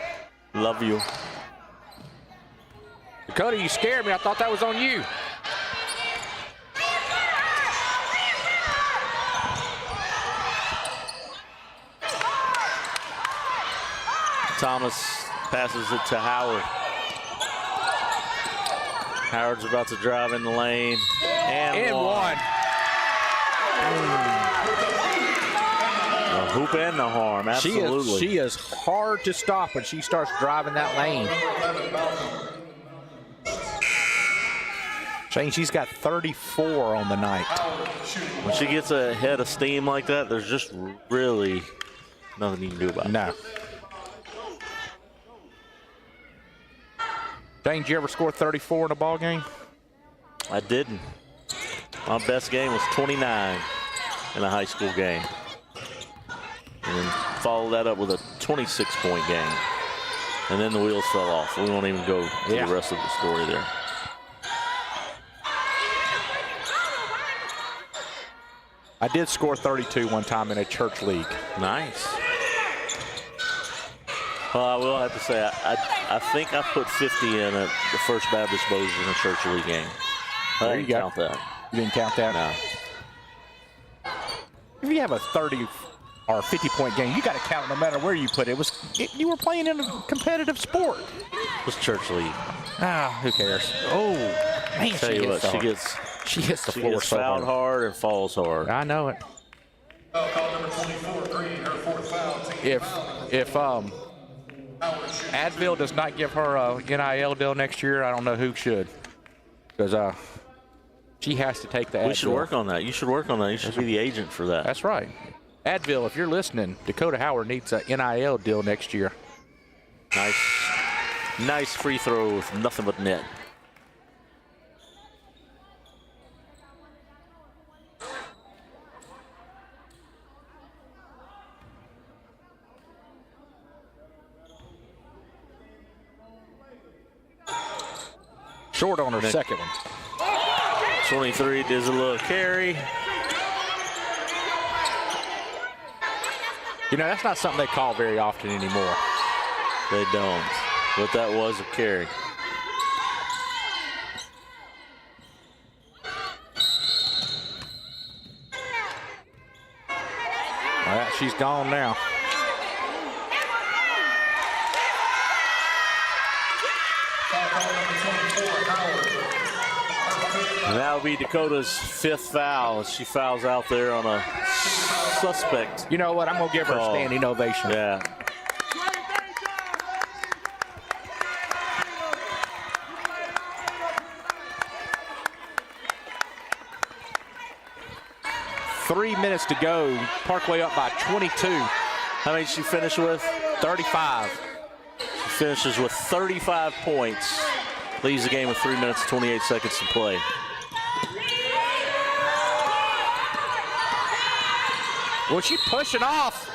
S1: Love you.
S2: Dakota, you scared me. I thought that was on you.
S1: Thomas passes it to Howard. Howard's about to drive in the lane. And one. The hoop and the harm, absolutely.
S2: She is hard to stop when she starts driving that lane. Shane, she's got 34 on the night.
S1: When she gets a head of steam like that, there's just really nothing you can do about it.
S2: No. Shane, did you ever score 34 in a ball game?
S1: I didn't. My best game was 29 in a high school game. And then follow that up with a 26-point game. And then the wheels fell off. We won't even go to the rest of the story there.
S2: I did score 32 one time in a church league.
S1: Nice. Well, I will have to say, I think I put 50 in at the First Baptist Bossier in a church league game.
S2: There you go.
S1: Count that.
S2: You didn't count that?
S1: No.
S2: If you have a 30 or 50-point game, you got to count no matter where you put it. You were playing in a competitive sport.
S1: It was church league.
S2: Who cares? Oh, man,
S1: Tell you what,
S2: she hits the floor so
S1: fouled hard and falls hard.
S2: I know it. If Advil does not give her a NIL deal next year, I don't know who should. Because she has to take the Advil.
S1: We should work on that. You should work on that. You should be the agent for that.
S2: That's right. Advil, if you're listening, Dakota Howard needs a NIL deal next year.
S1: Nice free throw with nothing but net.
S2: Short on her second one.
S1: 23 does a little carry.
S2: You know, that's not something they call very often anymore.
S1: They don't. But that was a carry.
S2: All right, she's gone now.
S1: And that would be Dakota's 5th foul. She fouls out there on a suspect.
S2: You know what? I'm going to give her a standing ovation.
S1: Yeah.
S2: Three minutes to go. Parkway up by 22.
S1: How many did she finish with?
S2: 35.
S1: She finishes with 35 points. Leaves the game with 3 minutes and 28 seconds to play.
S2: Well, she's pushing off.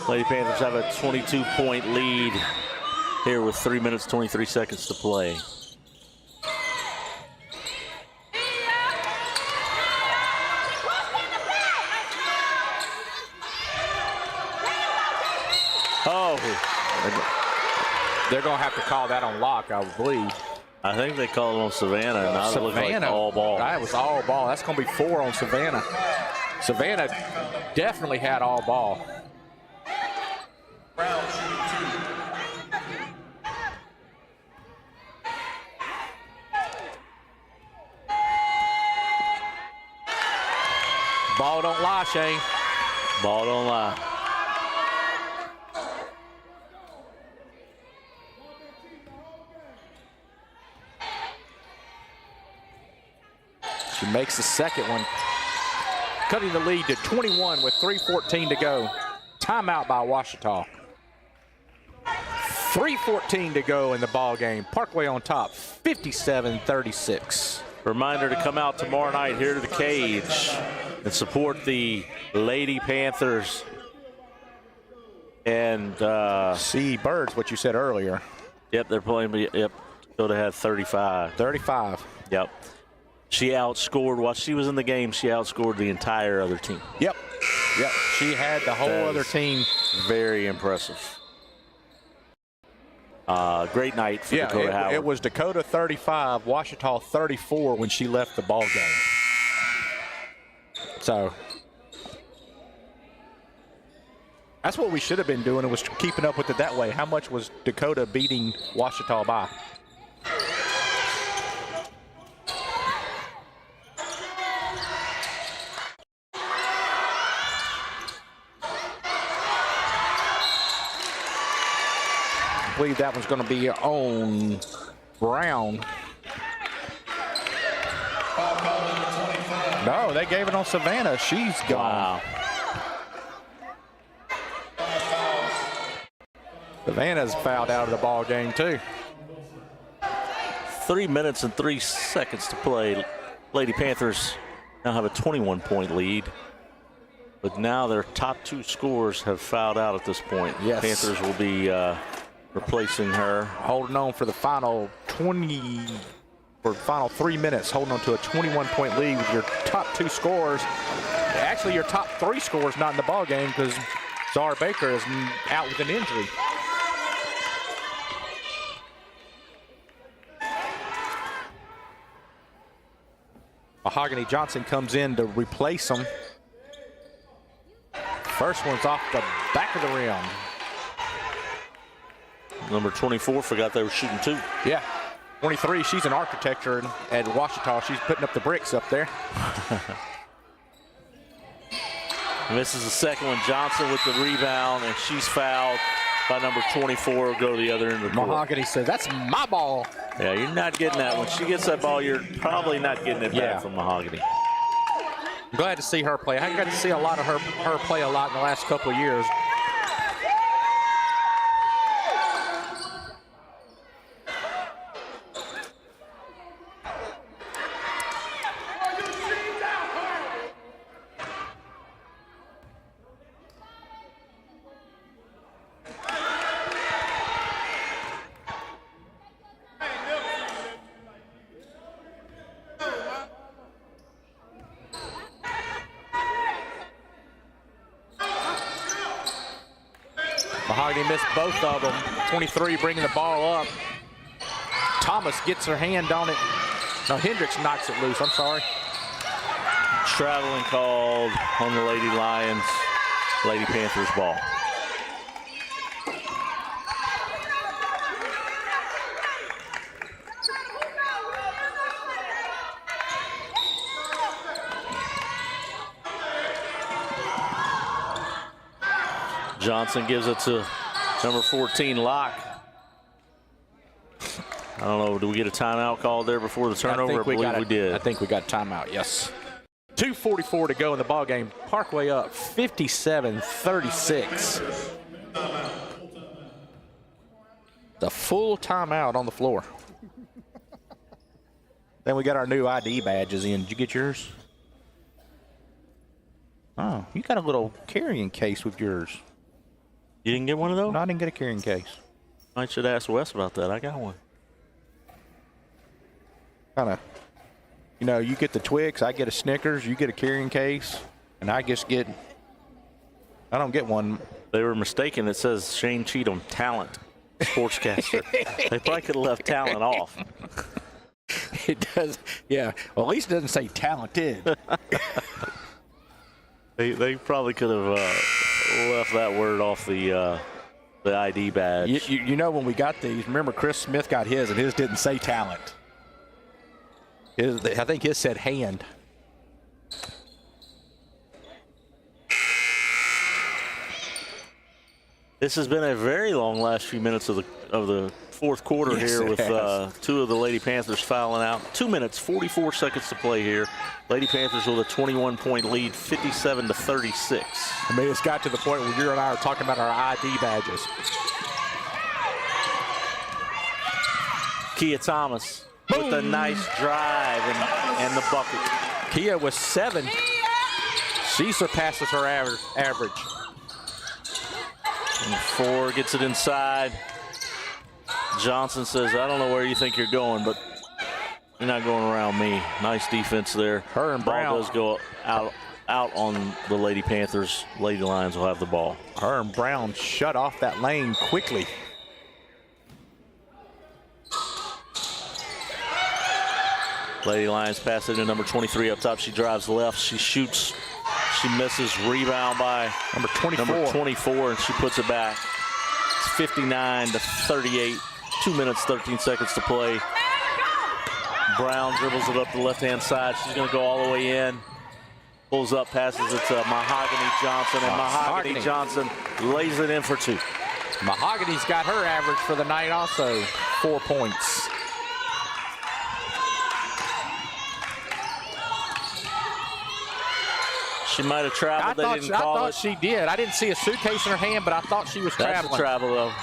S1: Lady Panthers have a 22-point lead here with 3 minutes, 23 seconds to play. Oh.
S2: They're going to have to call that on lock, I would believe.
S1: I think they called it on Savannah. Now it looked like all ball.
S2: That was all ball. That's going to be 4 on Savannah. Savannah definitely had all ball. Ball don't lie, Shane.
S1: Ball don't lie.
S2: She makes the second one, cutting the lead to 21 with 3:14 to go. Timeout by Ouachita. 3:14 to go in the ball game. Parkway on top, 57-36.
S1: Reminder to come out tomorrow night here to the cage and support the Lady Panthers. And
S2: see Birds, what you said earlier.
S1: Yep, they're playing. Yep, Dakota had 35.
S2: 35.
S1: Yep. She outscored, while she was in the game, she outscored the entire other team.
S2: Yep. Yep. She had the whole other team.
S1: Very impressive. Great night for Dakota Howard.
S2: It was Dakota 35, Ouachita 34 when she left the ball game. So that's what we should have been doing. It was keeping up with it that way. How much was Dakota beating Ouachita by? I believe that one's going to be on Brown. No, they gave it on Savannah. She's gone.
S1: Wow.
S2: Savannah's fouled out of the ball game too.
S1: 3 minutes and 3 seconds to play. Lady Panthers now have a 21-point lead. But now their top 2 scorers have fouled out at this point.
S2: Yes.
S1: Panthers will be replacing her.
S2: Holding on for the final 3 minutes, holding on to a 21-point lead with your top 2 scorers. Actually, your top 3 scorers not in the ball game because Zara Baker is out with an injury. Mahogany Johnson comes in to replace him. First one's off the back of the rim.
S1: Number 24 forgot they were shooting 2.
S2: Yeah, 23, she's an architecture at Ouachita. She's putting up the bricks up there.
S1: Misses the second one. Johnson with the rebound, and she's fouled by number 24. Go to the other end of the court.
S2: Mahogany said, "That's my ball."
S1: Yeah, you're not getting that. When she gets that ball, you're probably not getting it back from Mahogany.
S2: I'm glad to see her play. I got to see a lot of her play a lot in the last couple of years. Mahogany missed both of them. 23 bringing the ball up. Thomas gets her hand on it. No, Hendricks knocks it loose. I'm sorry.
S1: Traveling called on the Lady Lions. Lady Panthers ball. Johnson gives it to number 14, Locke. I don't know, do we get a timeout called there before the turnover? I believe we did.
S2: I think we got timeout, yes. 2:44 to go in the ball game. Parkway up 57-36. The full timeout on the floor. Then we got our new ID badges in. Did you get yours? Oh, you got a little carrying case with yours.
S1: You didn't get one of those?
S2: No, I didn't get a carrying case.
S1: I should ask Wes about that. I got one.
S2: Kind of, you know, you get the Twix, I get a Snickers, you get a carrying case, and I don't get one.
S1: They were mistaken. It says Shane Cheatham, talent sportscaster. They probably could have left talent off.
S2: It does, yeah. Well, at least it doesn't say talented.
S1: They probably could have left that word off the ID badge.
S2: You know, when we got these, remember Chris Smith got his, and his didn't say talent. I think his said hand.
S1: This has been a very long last few minutes of the fourth quarter here with two of the Lady Panthers fouling out. 2 minutes, 44 seconds to play here. Lady Panthers with a 21-point lead, 57-36.
S2: I mean, it's got to the point where you and I are talking about our ID badges.
S1: Kia Thomas with a nice drive and the bucket.
S2: Kia was 7. She surpasses her average.
S1: And 4 gets it inside. Johnson says, I don't know where you think you're going, but you're not going around me. Nice defense there.
S2: Her and Brown.
S1: Ball does go out on the Lady Panthers. Lady Lions will have the ball.
S2: Her and Brown shut off that lane quickly.
S1: Lady Lions pass it to number 23 up top. She drives left. She shoots. She misses. Rebound by
S2: number
S1: 24, and she puts it back. It's 59-38. 2 minutes, 13 seconds to play. Brown dribbles it up the left-hand side. She's going to go all the way in. Pulls up, passes it to Mahogany Johnson, and Mahogany Johnson lays it in for 2.
S2: Mahogany's got her average for the night also, 4 points.
S1: She might have traveled.
S2: I thought she did. I didn't see a suitcase in her hand, but I thought she was traveling.
S1: That's a travel, though.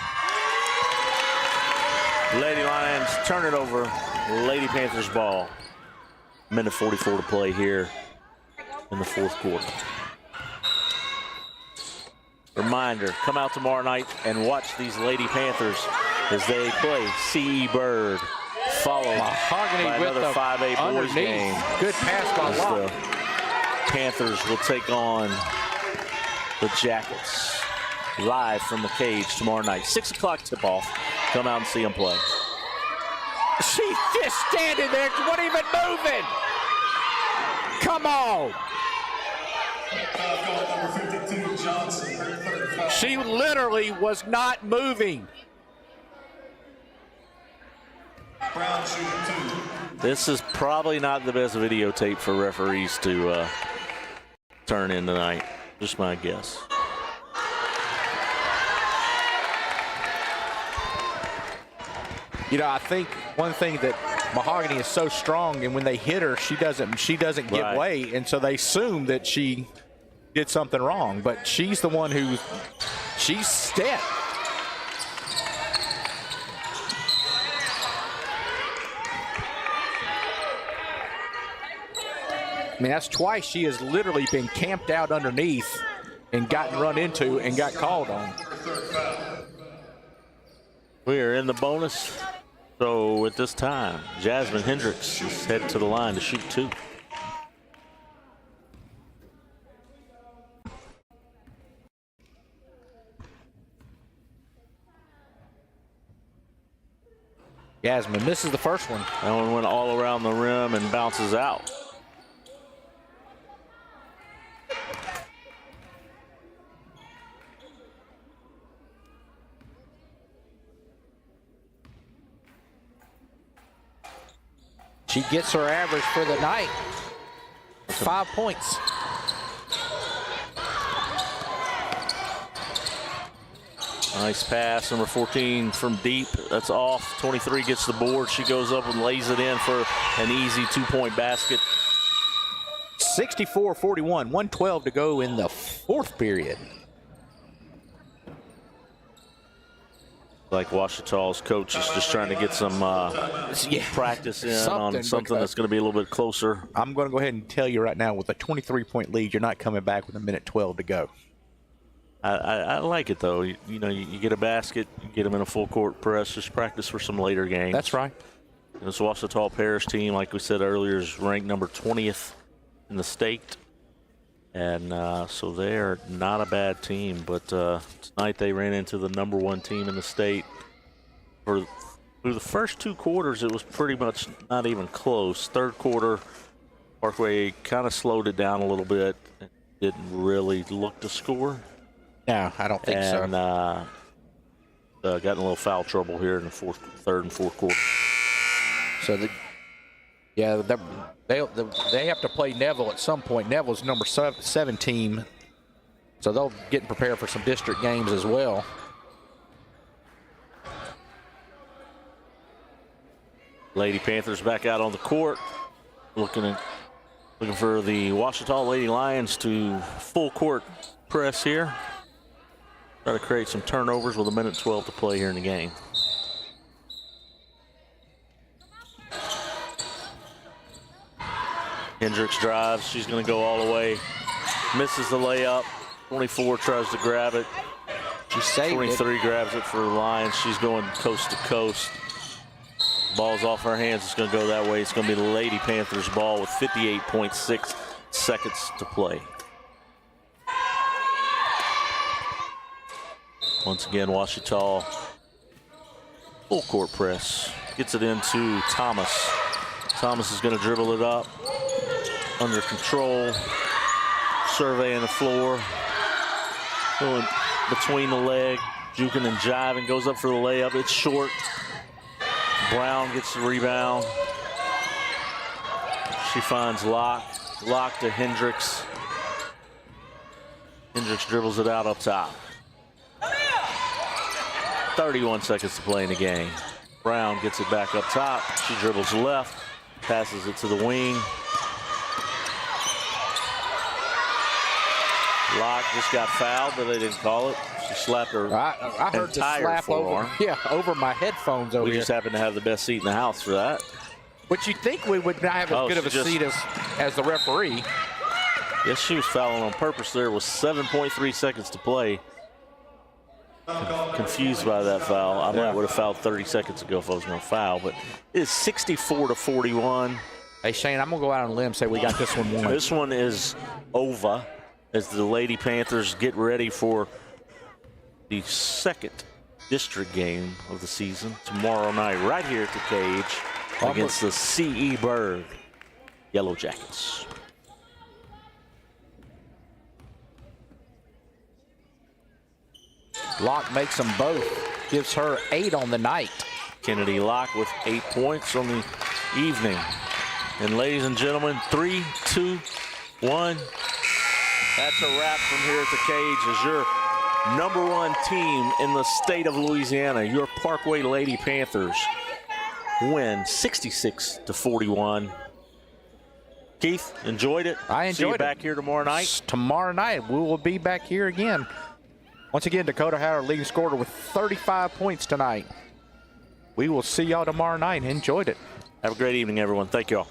S1: Lady Lions turn it over. Lady Panthers ball. Minute 44 to play here in the fourth quarter. Reminder, come out tomorrow night and watch these Lady Panthers as they play C.E. Bird, followed
S2: Mahogany
S1: by
S2: with
S1: another
S2: the
S1: 5A boys game.
S2: Good pass by Locke.
S1: Panthers will take on the Jackets live from the cage tomorrow night. 6 o'clock tip-off. Come out and see them play.
S2: She's just standing there. She wasn't even moving. Come on. She literally was not moving.
S1: This is probably not the best videotape for referees to turn in tonight. Just my guess.
S2: You know, I think one thing that Mahogany is so strong, and when they hit her, she doesn't give way, and so they assume that she did something wrong. But she's the one she's stepped. I mean, that's twice she has literally been camped out underneath and gotten run into and got called on.
S1: We are in the bonus. So at this time, Jasmine Hendricks is headed to the line to shoot 2.
S2: Yasmin misses the first one.
S1: That one went all around the rim and bounces out.
S2: She gets her average for the night. 5 points.
S1: Nice pass, number 14 from deep. That's off. 23 gets the board. She goes up and lays it in for an easy 2-point basket.
S2: 64-41, 1:12 to go in the fourth period.
S1: Like Ouachita's coach is just trying to get some practice in on something that's going to be a little bit closer.
S2: I'm going to go ahead and tell you right now, with a 23-point lead, you're not coming back with a minute 12 to go.
S1: I like it, though. You know, you get a basket, you get them in a full court press, just practice for some later games.
S2: That's right.
S1: This Ouachita Parish team, like we said earlier, is ranked number 20th in the state. And so they're not a bad team. But tonight they ran into the number 1 team in the state. Through the first 2 quarters, it was pretty much not even close. Third quarter, Parkway kind of slowed it down a little bit. Didn't really look to score.
S2: No, I don't think so.
S1: And got in a little foul trouble here in the third and fourth quarter.
S2: So they have to play Neville at some point. Neville's number 7 team, so they'll get prepared for some district games as well.
S1: Lady Panthers back out on the court, looking for the Ouachita Lady Lions to full court press here. Try to create some turnovers with a minute 12 to play here in the game. Hendricks drives. She's going to go all the way. Misses the layup. 24 tries to grab it.
S2: She saved
S1: 23
S2: it.
S1: grabs it for the Lions. She's going coast to coast. Ball's off her hands. It's going to go that way. It's going to be the Lady Panthers ball with 58.6 seconds to play. Once again, Ouachita full court press. Gets it into Thomas. Thomas is going to dribble it up. Under control. Surveying the floor. Going between the leg. Juking and jiving. Goes up for the layup. It's short. Brown gets the rebound. She finds Locke. Locke to Hendricks. Hendricks dribbles it out up top. 31 seconds to play in the game. Brown gets it back up top. She dribbles left. Passes it to the wing. Locke just got fouled, but they didn't call it. She slapped her
S2: I heard the slap
S1: forearm.
S2: over my headphones over
S1: We
S2: here.
S1: just happen to have the best seat in the house for that.
S2: But you think we would not have as good of a seat as the referee.
S1: Yes, she was fouling on purpose there with 7.3 seconds to play. Confused by that foul. I might would have fouled 30 seconds ago if I was going to foul, but it's 64-41.
S2: Hey, Shane, I'm going to go out on a limb and say we got this one won.
S1: This one is over as the Lady Panthers get ready for the second district game of the season tomorrow night right here at the Cage against the C.E. Berg Yellow Jackets.
S2: Locke makes them both. Gives her 8 on the night.
S1: Kennedy Locke with 8 points on the evening. And ladies and gentlemen, 3, 2, 1. That's a wrap from here at the Cage as your #1 team in the state of Louisiana, your Parkway Lady Panthers, win 66-41. Keith, enjoyed it.
S2: I enjoyed it.
S1: See you back here tomorrow night.
S2: Tomorrow night, we will be back here again. Once again, Dakota Howard leading scorer with 35 points tonight. We will see y'all tomorrow night. Enjoyed it.
S1: Have a great evening, everyone. Thank you all.